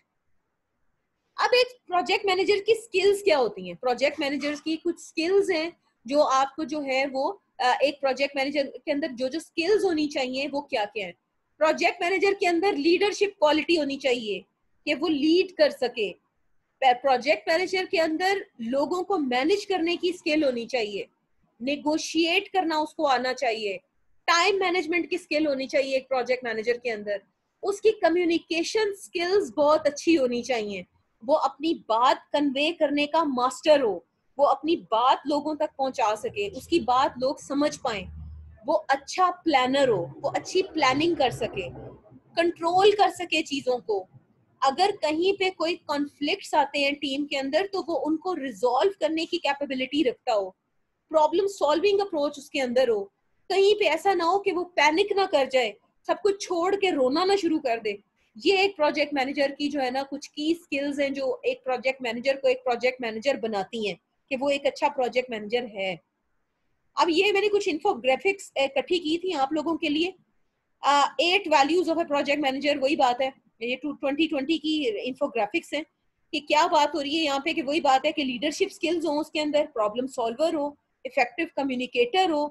अब एक प्रोजेक्ट मैनेजर की स्किल्स क्या होती हैं? प्रोजेक्ट मैनेजर्स की कुछ स्किल्स हैं जो आपको जो है वो एक प्रोजेक्ट मैनेजर के अंदर जो जो स्किल्स होनी चाहिए वो क्या क्या है? प्रोजेक्ट मैनेजर के अंदर लीडरशिप क्वालिटी होनी चाहिए कि वो लीड कर सके। प्रोजेक्ट मैनेजर के अंदर लोगों को मैनेज करने की स्किल होनी चाहिए, नेगोशिएट करना उसको आना चाहिए, टाइम मैनेजमेंट की स्किल होनी चाहिए एक प्रोजेक्ट मैनेजर के अंदर, उसकी कम्युनिकेशन स्किल्स बहुत अच्छी होनी चाहिए, वो अपनी बात कन्वे करने का मास्टर हो, वो अपनी बात लोगों तक पहुंचा सके, उसकी बात लोग समझ पाए, वो अच्छा प्लानर हो, वो अच्छी प्लानिंग कर सके, कंट्रोल कर सके चीजों को। अगर कहीं पे कोई कॉन्फ्लिक्ट्स आते हैं टीम के अंदर तो वो उनको रिजॉल्व करने की कैपेबिलिटी रखता हो, प्रॉब्लम सॉल्विंग अप्रोच उसके अंदर हो। कहीं पे ऐसा ना हो कि वो पैनिक ना कर जाए, सब कुछ छोड़ के रोना ना शुरू कर दे। ये एक प्रोजेक्ट मैनेजर की जो है ना कुछ की स्किल्स हैं जो एक प्रोजेक्ट मैनेजर को एक प्रोजेक्ट मैनेजर बनाती हैं कि वो एक अच्छा प्रोजेक्ट मैनेजर है। अब ये मैंने कुछ इन्फोग्राफिक्स इकट्ठी की थी आप लोगों के लिए। 8 values of A project manager, वही बात है, ये 2020 की इन्फोग्राफिक्स है कि क्या बात हो रही है यहाँ पे, कि वही बात है कि लीडरशिप स्किल्स हो उसके अंदर, प्रॉब्लम सॉल्वर हो, इफेक्टिव कम्युनिकेटर हो,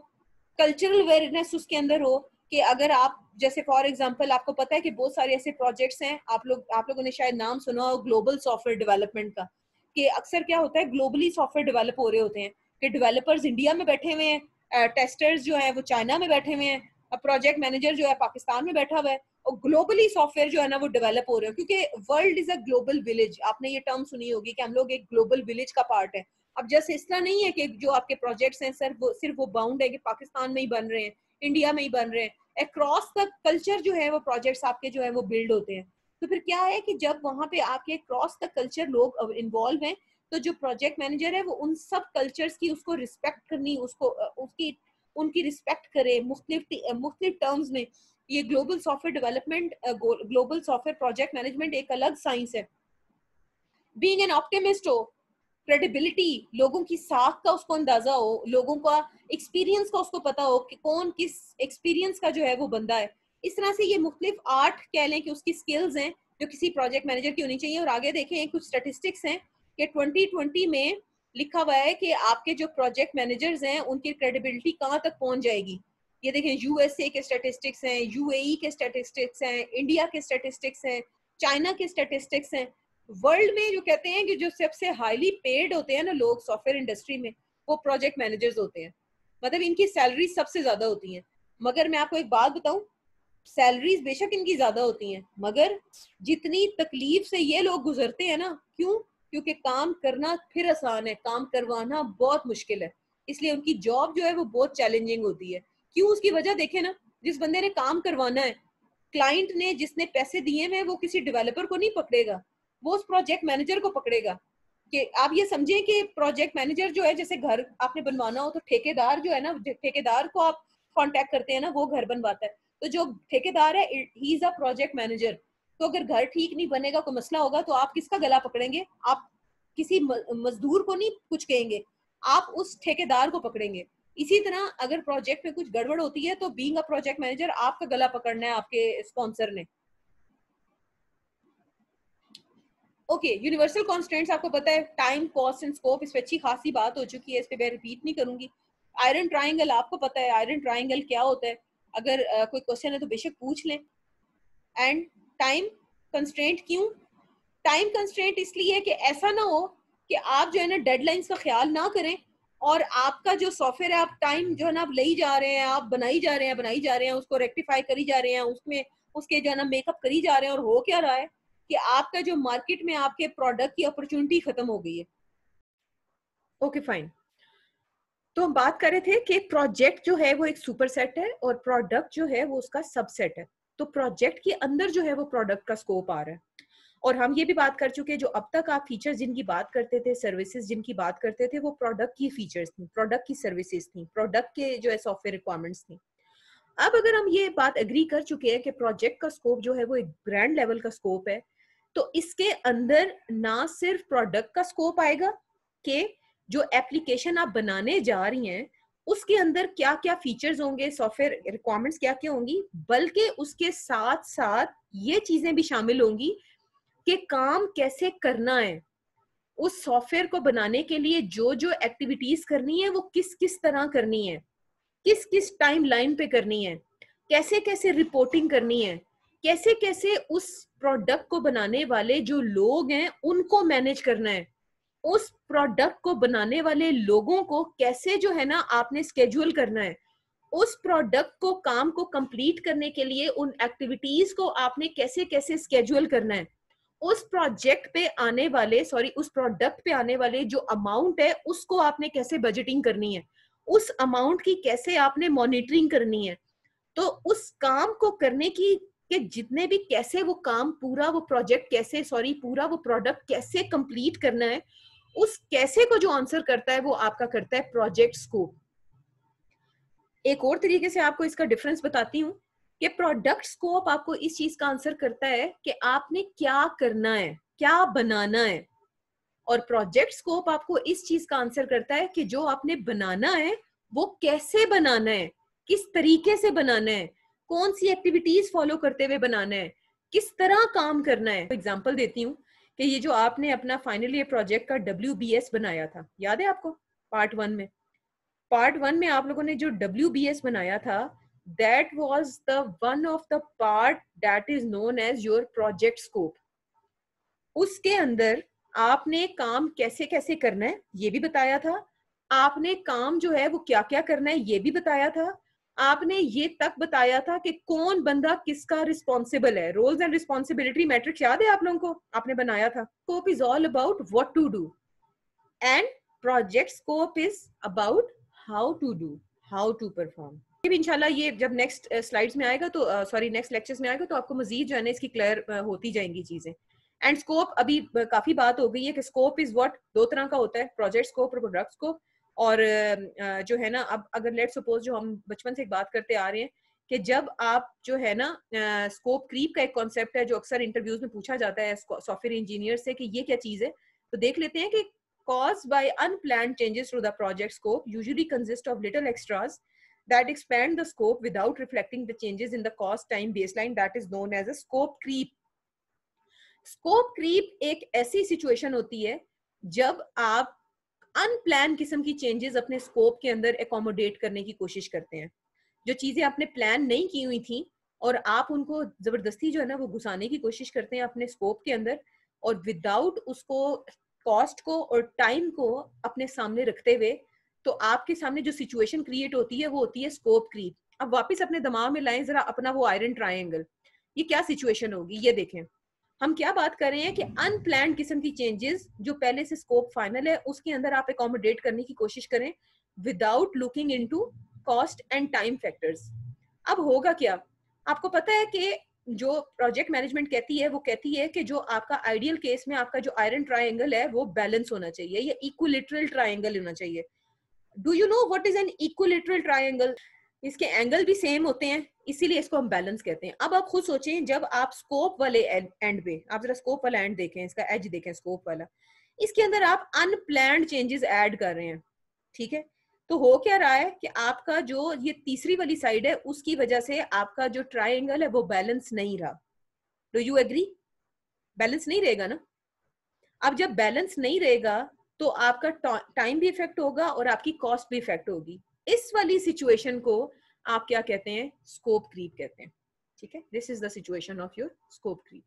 कल्चरल अवेयरनेस उसके अंदर हो कि अगर आप जैसे फॉर एग्जांपल आपको पता है कि बहुत सारे ऐसे प्रोजेक्ट्स हैं, आप लोगों ने शायद नाम सुना हो ग्लोबल सॉफ्टवेयर डेवलपमेंट का, कि अक्सर क्या होता है ग्लोबली सॉफ्टवेयर डेवलप हो रहे होते हैं कि डेवलपर्स इंडिया में बैठे हुए हैं, टेस्टर्स जो है वो चाइना में बैठे हुए हैं, प्रोजेक्ट मैनेजर जो है पाकिस्तान में बैठा हुआ है, और ग्लोबली सॉफ्टवेयर जो है ना वो डेवलप हो रहे हैं, क्योंकि world is a global village. आपने ये टर्म सुनी होगी कि हम लोग एक ग्लोबल विलेज का पार्ट है। अब जैसे इस तरह नहीं है कि जो आपके प्रोजेक्ट्स हैं सिर्फ वो बाउंड है कि पाकिस्तान में ही बन रहे हैं, इंडिया में ही बन रहे हैं, अक्रॉस द कल्चर जो है वो प्रोजेक्ट्स आपके जो है वो बिल्ड होते हैं। तो फिर क्या है कि जब वहां पे आपके क्रॉस द कल्चर लोग इन्वॉल्व हैं तो जो प्रोजेक्ट मैनेजर है वो उन सब कल्चर्स की उसको रिस्पेक्ट करनी, उसको उसकी उनकी रिस्पेक्ट करे मुख्तलिफ टर्म्स में। ये global software development, global software project management एक अलग साइंस है। बीइंग एन ऑप्टिमिस्ट हो, क्रेडिबिलिटी, लोगों की साख का उसको अंदाजा हो, लोगों का एक्सपीरियंस का उसको पता हो कि कौन किस एक्सपीरियंस का जो है वो बंदा है। इस तरह से ये मुख्तलिफ 8 कह लें कि उसकी स्किल्स हैं जो किसी प्रोजेक्ट मैनेजर की होनी चाहिए। और आगे देखें कुछ स्टेटिस्टिक्स हैं कि 2020 में लिखा हुआ है कि आपके जो प्रोजेक्ट मैनेजर्स हैं उनकी क्रेडिबिलिटी कहाँ तक पहुंच जाएगी। ये देखें यूएसए के स्टेटिस्टिक्स हैं, यूएई के स्टेटिस्टिक्स हैं, इंडिया के स्टेटिस्टिक्स हैं, चाइना के स्टेटिस्टिक्स हैं। वर्ल्ड में जो कहते हैं कि जो सबसे हाईली पेड होते हैं ना लोग सॉफ्टवेयर इंडस्ट्री में, वो प्रोजेक्ट मैनेजर्स होते हैं। मतलब इनकी सैलरी सबसे ज्यादा होती है। मगर मैं आपको एक बात बताऊं, सैलरीज बेशक इनकी ज्यादा होती हैं मगर जितनी तकलीफ से ये लोग गुजरते हैं ना, क्यों? क्योंकि काम करना फिर आसान है, काम करवाना बहुत मुश्किल है। इसलिए उनकी जॉब जो है वो बहुत चैलेंजिंग होती है। क्यों? उसकी वजह देखे ना, जिस बंदे ने काम करवाना है, क्लाइंट ने जिसने पैसे दिए हैं वो किसी डेवलपर को नहीं पकड़ेगा, वो उस प्रोजेक्ट मैनेजर को पकड़ेगा। कि आप ये समझें कि प्रोजेक्ट मैनेजर जो है, जैसे घर आपने बनवाना हो तो ठेकेदार जो है ना, ठेकेदार को आप कांटेक्ट करते हैं ना, वो घर बनवाता है। तो जो ठेकेदार है he is a project manager. तो अगर घर ठीक नहीं बनेगा, कोई मसला होगा, तो आप किसका गला पकड़ेंगे? आप किसी मजदूर को नहीं कुछ कहेंगे, आप उस ठेकेदार को पकड़ेंगे। इसी तरह अगर प्रोजेक्ट में कुछ गड़बड़ होती है तो बीइंग अ प्रोजेक्ट मैनेजर आपका गला पकड़ना है आपके स्पॉन्सर ने। ओके, यूनिवर्सल कॉन्स्टेंट्स आपको पता है, टाइम, कॉस्ट एंड स्कोप, इस पे अच्छी खासी बात हो चुकी है, इस पे मैं रिपीट नहीं करूंगी। आयरन ट्राइंगल आपको पता है, आयरन ट्राइंगल क्या होता है? अगर कोई क्वेश्चन है तो बेशक पूछ लें। एंड टाइम कंस्ट्रेंट, क्यों टाइम कंस्ट्रेंट? इसलिए कि ऐसा ना हो कि आप जो है ना डेडलाइंस का ख्याल ना करें और आपका जो सॉफ्टवेयर है आप टाइम जो है ना आप ले ही जा रहे हैं, आप बनाई जा रहे हैं, उसको रेक्टिफाई करी जा रहे हैं, उसमें उसके जो है ना मेकअप करी जा रहे हैं, और हो क्या रहा है कि आपका जो मार्केट में आपके प्रोडक्ट की अपॉर्चुनिटी खत्म हो गई है। Okay fine. तो हम बात कर रहे थे कि प्रोजेक्ट जो है वो एक सुपर सेट है और प्रोडक्ट जो है वो उसका सबसेट है। तो प्रोजेक्ट के अंदर जो है वो प्रोडक्ट का स्कोप आ रहा है। और हम ये भी बात कर चुके हैं जो अब तक आप फीचर्स जिनकी बात करते थे, सर्विसेज जिनकी बात करते थे, वो प्रोडक्ट की फीचर्स थी, प्रोडक्ट की सर्विसेज थी, प्रोडक्ट के जो है सॉफ्टवेयर रिक्वायरमेंट्स थी। अब अगर हम ये बात एग्री कर चुके हैं कि प्रोजेक्ट का स्कोप जो है वो एक ब्रांड लेवल का स्कोप है, तो इसके अंदर ना सिर्फ प्रोडक्ट का स्कोप आएगा कि जो एप्लीकेशन आप बनाने जा रही हैं उसके अंदर क्या क्या फीचर्स होंगे, सॉफ्टवेयर रिक्वायरमेंट्स क्या क्या होंगी, बल्कि उसके साथ साथ ये चीजें भी शामिल होंगी कि काम कैसे करना है, उस सॉफ्टवेयर को बनाने के लिए जो जो एक्टिविटीज करनी है वो किस किस तरह करनी है, किस किस टाइम लाइन पे करनी है, कैसे कैसे रिपोर्टिंग करनी है, कैसे कैसे उस प्रोडक्ट को बनाने वाले जो लोग हैं उनको मैनेज करना है, उस प्रोडक्ट को बनाने वाले लोगों को कैसे जो है ना आपने स्केड्यूल करना है, उस प्रोडक्ट को काम को कंप्लीट करने के लिए उन एक्टिविटीज को आपने कैसे कैसे स्केड्यूल करना है, उस प्रोजेक्ट पे आने वाले उस प्रोडक्ट पे आने वाले जो अमाउंट है उसको आपने कैसे बजटिंग करनी है, उस अमाउंट की कैसे आपने मॉनिटरिंग करनी है। तो उस काम को करने की के जितने भी कैसे वो काम पूरा वो प्रोजेक्ट कैसे पूरा वो प्रोडक्ट कैसे कंप्लीट करना है, उस कैसे को जो आंसर करता है वो आपका करता है प्रोजेक्ट स्कोप। एक और तरीके से आपको इसका डिफरेंस बताती हूँ कि प्रोडक्ट स्कोप आपको इस चीज का आंसर करता है कि आपने क्या करना है, क्या बनाना है, और प्रोजेक्ट स्कोप आपको इस चीज का आंसर करता है कि जो आपने बनाना है वो कैसे बनाना है, किस तरीके से बनाना है, कौन सी एक्टिविटीज फॉलो करते हुए बनाना है, किस तरह काम करना है। एग्जांपल देती हूँ कि ये जो आपने अपना फाइनल ईयर प्रोजेक्ट का WBS बनाया था, याद है आपको पार्ट वन में आप लोगों ने जो WBS बनाया था, that was the one of the part that is known as your project scope. उसके अंदर आपने काम कैसे कैसे करना है ये भी बताया था, आपने काम जो है वो क्या क्या करना है ये भी बताया था, आपने ये तक बताया था कि कौन बंदा किसका रिस्पॉन्सिबल है, रोल्स एंड रिस्पॉन्सिबिलिटी मैट्रिक्स याद है आप लोगों को, आपने बनाया था। Scope is all about what to do and project scope is about how to do, how to perform. इंशाल्लाह ये जब नेक्स्ट स्लाइड्स में आएगा तो नेक्स्ट लेक्चर्स में आएगा तो आपको मजीद जो है ना इसकी क्लियर होती जाएंगी चीजें। एंड स्कोप अभी काफी बात हो गई है कि स्कोप इज व्हाट, दो तरह का होता है, प्रोजेक्ट स्कोप और प्रोडक्ट स्कोप। और जो है ना अब अगर लेट सपोज जो हम बचपन से एक बात करते आ रहे हैं कि जब आप जो है ना स्कोप क्रीप का एक कॉन्सेप्ट है जो अक्सर इंटरव्यूज में पूछा जाता है सॉफ्टवेयर इंजीनियर से कि ये क्या चीज है, तो देख लेते हैं कि caused by unplanned changes to the project scope usually consist of little extras that expand the scope without reflecting the changes in the cost time baseline, that is known as a scope creep. Scope creep एक ऐसी सिचुएशन होती है जब आप अनप्लान किस्म की चेंजेस अपने स्कोप के अंदर एकोमोडेट करने की कोशिश करते हैं, जो चीजें आपने प्लान नहीं की हुई थी और आप उनको जबरदस्ती जो है ना वो घुसाने की कोशिश करते हैं अपने स्कोप के अंदर, और विदाउट उसको कॉस्ट को और टाइम को अपने सामने रखते हुए, तो आपके सामने जो सिचुएशन क्रिएट होती है वो होती है स्कोप क्रीप। अब वापस अपने दिमाग में लाएं जरा अपना वो आयरन ट्रायंगल, ये क्या सिचुएशन होगी, ये देखें हम क्या बात कर रहे हैं कि अनप्लान्ड किस्म की चेंजेस जो पहले से स्कोप फाइनल है उसके अंदर आप एकोमोडेट करने की कोशिश करें without looking into cost and time factors. अब होगा क्या, आपको पता है कि जो प्रोजेक्ट मैनेजमेंट कहती है वो कहती है कि जो आपका आइडियल केस में आपका जो आयरन ट्रायंगल है वो बैलेंस होना चाहिए, या इक्विलेटरल ट्रायंगल होना चाहिए। Do you know what is an equilateral triangle? इसके एंगल भी सेम होते हैं इसीलिए इसको हम बैलेंस कहते हैं। अब आप खुद सोचें, जब आप स्कोप वाले एंड पे, आप जरा स्कोप वाला एंड देखें, इसका एज देखें स्कोप वाला, इसके अंदर आप अनप्लान्ड चेंजेस ऐड कर रहे हैं, ठीक है, तो हो क्या रहा है कि आपका जो ये तीसरी वाली साइड है उसकी वजह से आपका जो ट्रायंगल है वो बैलेंस नहीं रहा। Do you agree? बैलेंस नहीं रहेगा ना। अब जब बैलेंस नहीं रहेगा तो आपका टाइम भी इफेक्ट होगा और आपकी कॉस्ट भी इफेक्ट होगी। इस वाली सिचुएशन को आप क्या कहते हैं? स्कोप क्रीप कहते हैं, ठीक है। This is the situation of your scope creep.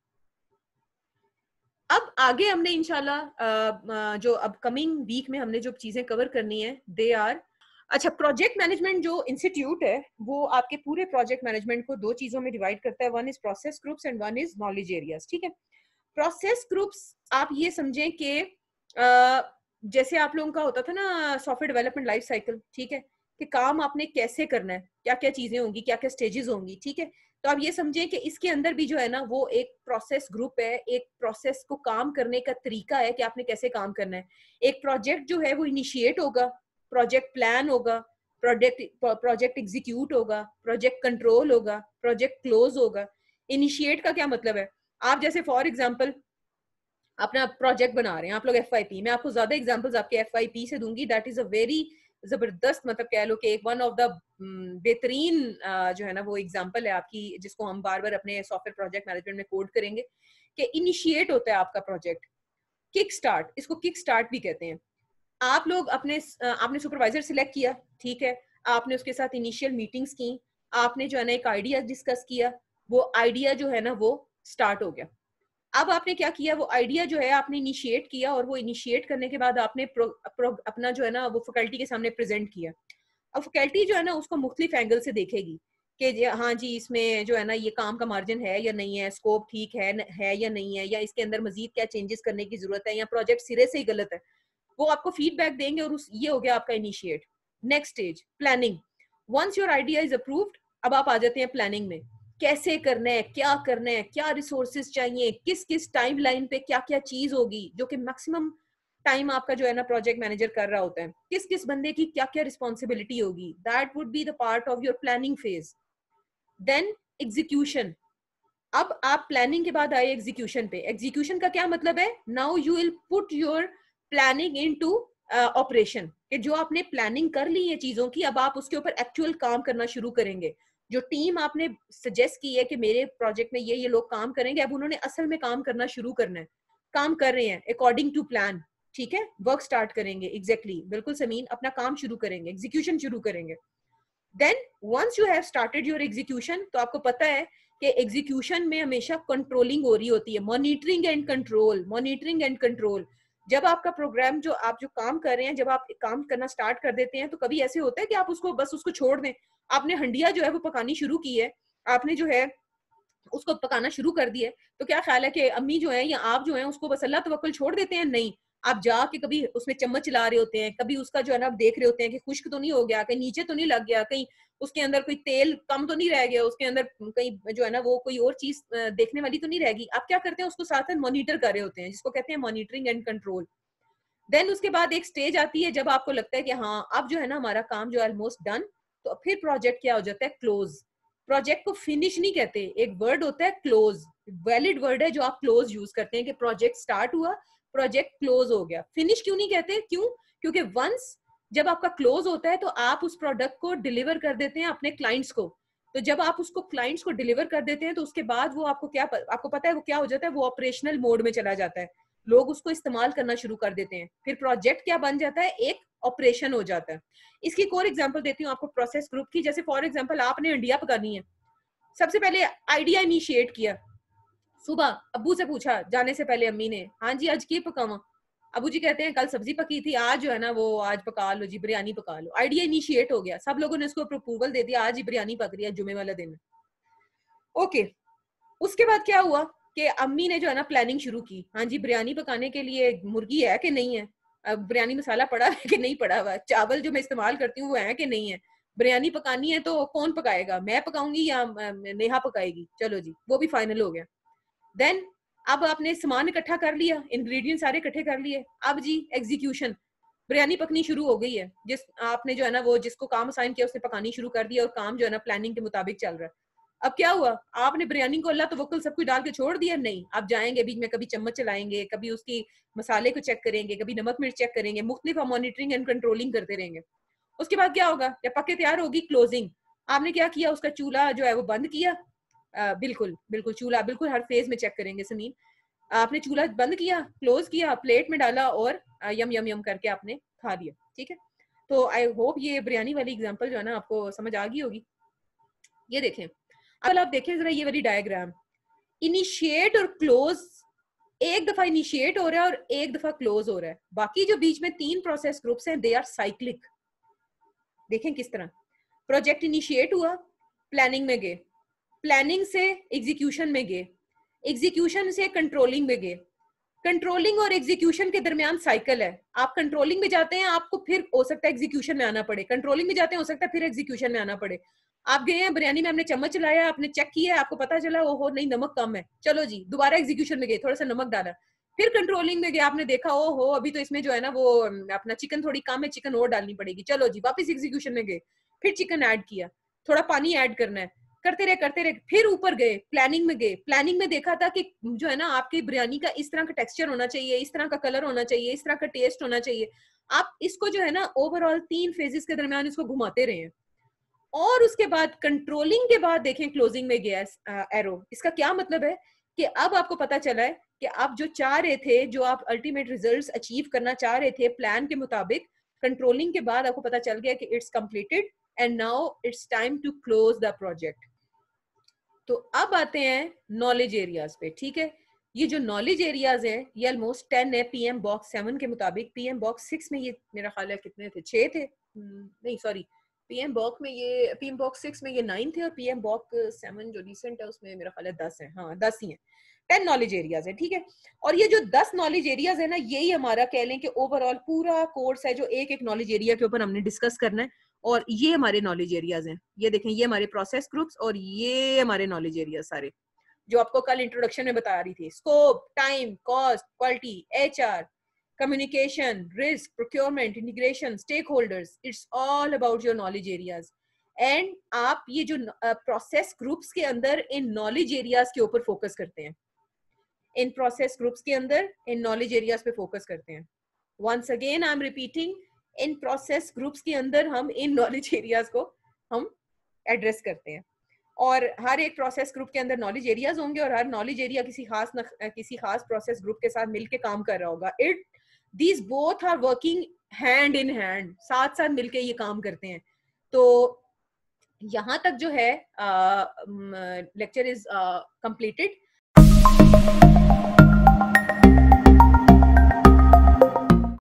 अब आगे हमने इंशाल्लाह जो अपकमिंग वीक में हमने जो चीजें कवर करनी है दे आर, अच्छा, प्रोजेक्ट मैनेजमेंट जो इंस्टीट्यूट है वो आपके पूरे प्रोजेक्ट मैनेजमेंट को दो चीजों में डिवाइड करता है, one is process groups and one is knowledge areas, ठीक है। प्रोसेस ग्रुप्स आप ये समझें कि जैसे आप लोगों का होता था ना सॉफ्टवेयर डेवलपमेंट लाइफ साइकिल, ठीक है, कि काम आपने कैसे करना है, क्या क्या चीजें होंगी, क्या क्या स्टेजेस होंगी, ठीक है। तो आप ये समझें कि इसके अंदर भी जो है ना वो एक प्रोसेस ग्रुप है, एक प्रोसेस को काम करने का तरीका है कि आपने कैसे काम करना है। एक प्रोजेक्ट जो है वो इनिशिएट होगा, प्रोजेक्ट प्लान होगा, प्रोजेक्ट एग्जीक्यूट होगा, प्रोजेक्ट कंट्रोल होगा, प्रोजेक्ट क्लोज होगा। इनिशिएट का क्या मतलब है? आप जैसे फॉर एग्जांपल अपना प्रोजेक्ट बना रहे हैं आप लोग FYP, मैं आपको ज्यादा एग्जांपल्स आपके FYP से दूंगी, दैट इज अ वेरी जबरदस्त, मतलब कह लो कि एक वन ऑफ द बेहतरीन जो है ना वो एग्जांपल है आपकी, जिसको हम बार बार अपने सॉफ्टवेयर प्रोजेक्ट मैनेजमेंट में कोड करेंगे कि इनिशिएट होता है आपका प्रोजेक्ट, किक स्टार्ट, इसको किक स्टार्ट भी कहते हैं। आप लोग आपने सुपरवाइजर सिलेक्ट किया, ठीक है, आपने उसके साथ इनिशियल मीटिंग्स की, आपने जो है ना एक आइडिया डिस्कस किया, वो आइडिया जो है ना वो स्टार्ट हो गया। अब आपने क्या किया, वो आइडिया जो है आपने इनिशिएट किया, और वो इनिशिएट करने के बाद आपने अपना जो है ना वो फैकल्टी के सामने प्रेजेंट किया। अब फैकल्टी जो है ना उसको मुख्तलिफ एंगल से देखेगी कि हाँ जी इसमें जो है ना ये काम का मार्जिन है या नहीं है, स्कोप ठीक है या नहीं है, या इसके अंदर मजीद क्या चेंजेस करने की जरूरत है, या प्रोजेक्ट सिरे से ही गलत है। वो आपको फीडबैक देंगे, और ये हो गया आपका initiate. Next stage planning. Once your idea is approved, अब आप आ जाते हैं प्लानिंग में। कैसे करना है, क्या करना है, क्या रिसोर्सेज चाहिए, किस किस टाइम लाइन पे क्या क्या चीज होगी, जो कि मैक्सिमम टाइम आपका जो है ना प्रोजेक्ट मैनेजर कर रहा होता है, किस किस बंदे की क्या क्या रिस्पॉन्सिबिलिटी होगी, that would be the part of your planning phase. Then execution. अब आप प्लानिंग के बाद आए एग्जीक्यूशन पे। एग्जीक्यूशन का क्या मतलब है, now you will put your planning into operation, कि जो आपने प्लानिंग कर ली है चीजों की, अब आप उसके ऊपर एक्चुअल काम करना शुरू करेंगे। जो टीम आपने सजेस्ट की है कि मेरे प्रोजेक्ट में ये लोग काम करेंगे, अब उन्होंने असल में काम करना शुरू करना है, काम कर रहे हैं अकॉर्डिंग टू प्लान, ठीक है, वर्क स्टार्ट करेंगे, एग्जैक्टली बिल्कुल समीन, अपना काम शुरू करेंगे, एग्जीक्यूशन शुरू करेंगे। Then once you have started your execution, तो आपको पता है कि एग्जीक्यूशन में हमेशा कंट्रोलिंग हो रही होती है, monitoring and control, monitoring and control. जब आपका प्रोग्राम जो आप जो काम कर रहे हैं, जब आप काम करना स्टार्ट कर देते हैं, तो कभी ऐसे होता है कि आप उसको बस उसको छोड़ दें। आपने हंडिया जो है वो पकानी शुरू की है, आपने जो है उसको पकाना शुरू कर दिया है, तो क्या ख्याल है कि अम्मी जो है या आप जो है उसको बस अल्लाह तवक्कुल छोड़ देते हैं? नहीं, आप जाके कभी उसमें चम्मच चला रहे होते हैं, कभी उसका जो है ना आप देख रहे होते हैं कि खुश्क तो नहीं हो गया, कहीं नीचे तो नहीं लग गया, कहीं उसके अंदर कोई तेल कम तो नहीं रह गया, उसके अंदर कहीं जो है ना वो कोई और चीज देखने वाली तो नहीं रहेगी। आप क्या करते हैं, उसको साथ साथ मॉनिटर कर रहे होते हैं, जिसको कहते हैं मॉनिटरिंग एंड कंट्रोल। देन उसके बाद एक स्टेज आती है जब आपको लगता है कि हाँ अब जो है ना हमारा काम जो ऑलमोस्ट डन, तो फिर प्रोजेक्ट क्या हो जाता है, क्लोज। प्रोजेक्ट को फिनिश नहीं कहते, एक वर्ड होता है क्लोज, वैलिड वर्ड है जो आप क्लोज यूज करते हैं कि प्रोजेक्ट स्टार्ट हुआ, प्रोजेक्ट क्लोज हो गया। फिनिश क्यों नहीं कहते, क्यों? क्योंकि वंस जब आपका क्लोज होता है तो आप उस प्रोडक्ट को डिलीवर कर देते हैं अपने क्लाइंट्स को। तो जब आप उसको क्लाइंट्स को डिलीवर कर देते हैं तो उसके बाद वो आपको पता है वो क्या हो जाता है, वो ऑपरेशनल मोड में चला जाता है, लोग उसको इस्तेमाल करना शुरू कर देते हैं, फिर प्रोजेक्ट क्या बन जाता है, एक ऑपरेशन हो जाता है। इसकी एक और एग्जांपल देती हूँ आपको प्रोसेस ग्रुप की। जैसे फॉर एग्जांपल आपने अंडिया पकानी है, सबसे पहले आइडिया इनिशिएट किया, सुबह अब्बू से पूछा जाने से पहले अम्मी ने, हाँ जी आज की पकावा, अबू जी कहते हैं कल सब्जी पकी थी, आज जो है ना वो आज पका लो जी, बिरयानी पका लो। आइडिया इनिशिएट हो गया, सब लोगों ने उसको अप्रूवल दे दिया, आज ही बिरयानी पक रही है, जुमे वाला दिन। ओके, उसके बाद क्या हुआ कि अम्मी ने जो है ना प्लानिंग शुरू की, हाँ जी बिरयानी पकाने के लिए मुर्गी है कि नहीं है, बिरयानी मसाला पड़ा है कि नहीं पड़ा हुआ, चावल जो मैं इस्तेमाल करती हूँ वो है कि नहीं है, बिरयानी पकानी है तो कौन पकाएगा, मैं पकाऊंगी या नेहा पकाएगी, चलो जी वो भी फाइनल हो गया। देन अब आपने सामान इकट्ठा कर लिया, इंग्रेडिएंट सारे इकट्ठे कर लिए, अब जी एग्जीक्यूशन, बिरयानी पकनी शुरू हो गई है, जिस आपने जो है ना वो जिसको काम असाइन किया उसने पकानी शुरू कर दिया, और काम जो है ना प्लानिंग के मुताबिक चल रहा है। अब क्या हुआ, आपने बिरयानी को अल्लाह तवक्कुल सब कुछ डाल के छोड़ दिया? नहीं, आप जाएंगे बीच में, कभी चम्मच चलाएंगे, कभी उसकी मसाले को चेक करेंगे, कभी नमक मिर्च चेक करेंगे, मुख्तलिफ मॉनिटरिंग एंड कंट्रोलिंग करते रहेंगे। उसके बाद क्या होगा, जब पक्के तैयार होगी क्लोजिंग, आपने क्या किया, उसका चूल्हा जो है वो बंद किया, बिल्कुल बिल्कुल चूल्हा बिल्कुल हर फेज में चेक करेंगे समीन, आपने चूल्हा बंद किया, क्लोज किया, प्लेट में डाला और यम यम यम करके आपने खा लिया। ठीक है, तो आई होप ये बिरयानी वाली एग्जांपल जो है ना आपको समझ आ गई होगी। ये देखें, अगर आप देखें जरा ये वाली डायग्राम, इनिशिएट और क्लोज, एक दफा इनिशिएट हो रहा है और एक दफा क्लोज हो रहा है, बाकी जो बीच में 3 प्रोसेस ग्रुप्स हैं दे आर साइक्लिक। देखें किस तरह, प्रोजेक्ट इनिशिएट हुआ, प्लानिंग में गए, प्लानिंग से एग्जीक्यूशन में गए, एग्जीक्यूशन से कंट्रोलिंग में गए, कंट्रोलिंग और एग्जीक्यूशन के दरमियान साइकिल है। आप कंट्रोलिंग में जाते हैं, आपको फिर हो सकता है एग्जीक्यूशन में आना पड़े, कंट्रोलिंग में जाते हैं, हो सकता है फिर एग्जीक्यूशन में आना पड़े। आप गए हैं बिरयानी में, हमने चम्मच चलाया, आपने चेक किया, आपको पता चला ओहो नहीं नमक कम है, चलो जी दोबारा एग्जीक्यूशन में गए, थोड़ा सा नमक डाला, फिर कंट्रोलिंग में गए, आपने देखा ओहो अभी तो इसमें जो है ना वो अपना चिकन थोड़ी कम है, चिकन और डालनी पड़ेगी, चलो जी वापस एग्जीक्यूशन में गए, फिर चिकन ऐड किया, थोड़ा पानी ऐड करना है, करते रहे, फिर ऊपर गए, प्लानिंग में गए, प्लानिंग में देखा था कि जो है ना आपकी बिरयानी का इस तरह का टेक्सचर होना चाहिए, इस तरह का कलर होना चाहिए, इस तरह का टेस्ट होना चाहिए, आप इसको जो है ना ओवरऑल 3 फेजेस के दरमियान इसको घुमाते रहे, और उसके बाद कंट्रोलिंग के बाद देखें क्लोजिंग में गया एरो। इसका क्या मतलब है कि अब आपको पता चला है कि आप जो चाह रहे थे, जो आप अल्टीमेट रिजल्ट्स अचीव करना चाह रहे थे प्लान के मुताबिक, कंट्रोलिंग के बाद आपको पता चल गया कि it's completed and now it's time to close the project. तो अब आते हैं नॉलेज एरियाज पे, ठीक है। ये जो नॉलेज एरियाज हैं ये ऑलमोस्ट 10 है पीएम बॉक्स 7 के मुताबिक। पीएम बॉक्स 6 में ये मेरा ख्याल है कितने थे, 6 थे, नहीं सॉरी, पीएम बॉक्स 6 में ये 9 थे, और पीएम बॉक्स 7 जो रिसेंट है उसमें मेरा ख्याल है 10 है, हाँ 10 ही है। 10 नॉलेज एरियाज है, ठीक है। और ये जो 10 नॉलेज एरियाज है ना, यही हमारा कह लें कि ओवरऑल पूरा कोर्स है, जो एक एक नॉलेज एरिया के ऊपर हमने डिस्कस करना है। और ये हमारे नॉलेज एरियाज हैं, ये देखें, ये हमारे प्रोसेस ग्रुप्स और ये हमारे नॉलेज एरियाज सारे, जो आपको कल इंट्रोडक्शन में बता रही थी। Scope, time, cost, quality, HR, communication, risk, procurement, integration, stakeholders, it's all about your knowledge areas. And आप ये जो प्रोसेस ग्रुप्स के अंदर इन नॉलेज एरियाज के ऊपर फोकस करते हैं, इन प्रोसेस ग्रुप्स के अंदर इन नॉलेज एरियाज पे फोकस करते हैं। Once again I am repeating, इन प्रोसेस ग्रुप्स के अंदर हम इन नॉलेज एरियाज को हम एड्रेस करते हैं, और हर एक प्रोसेस ग्रुप के अंदर नॉलेज एरियाज होंगे, और हर नॉलेज एरिया किसी खास प्रोसेस ग्रुप के साथ मिलके काम कर रहा होगा। These both are working hand in hand, साथ साथ मिलके ये काम करते हैं। तो यहाँ तक जो है लेक्चर इज कंप्लीटेड।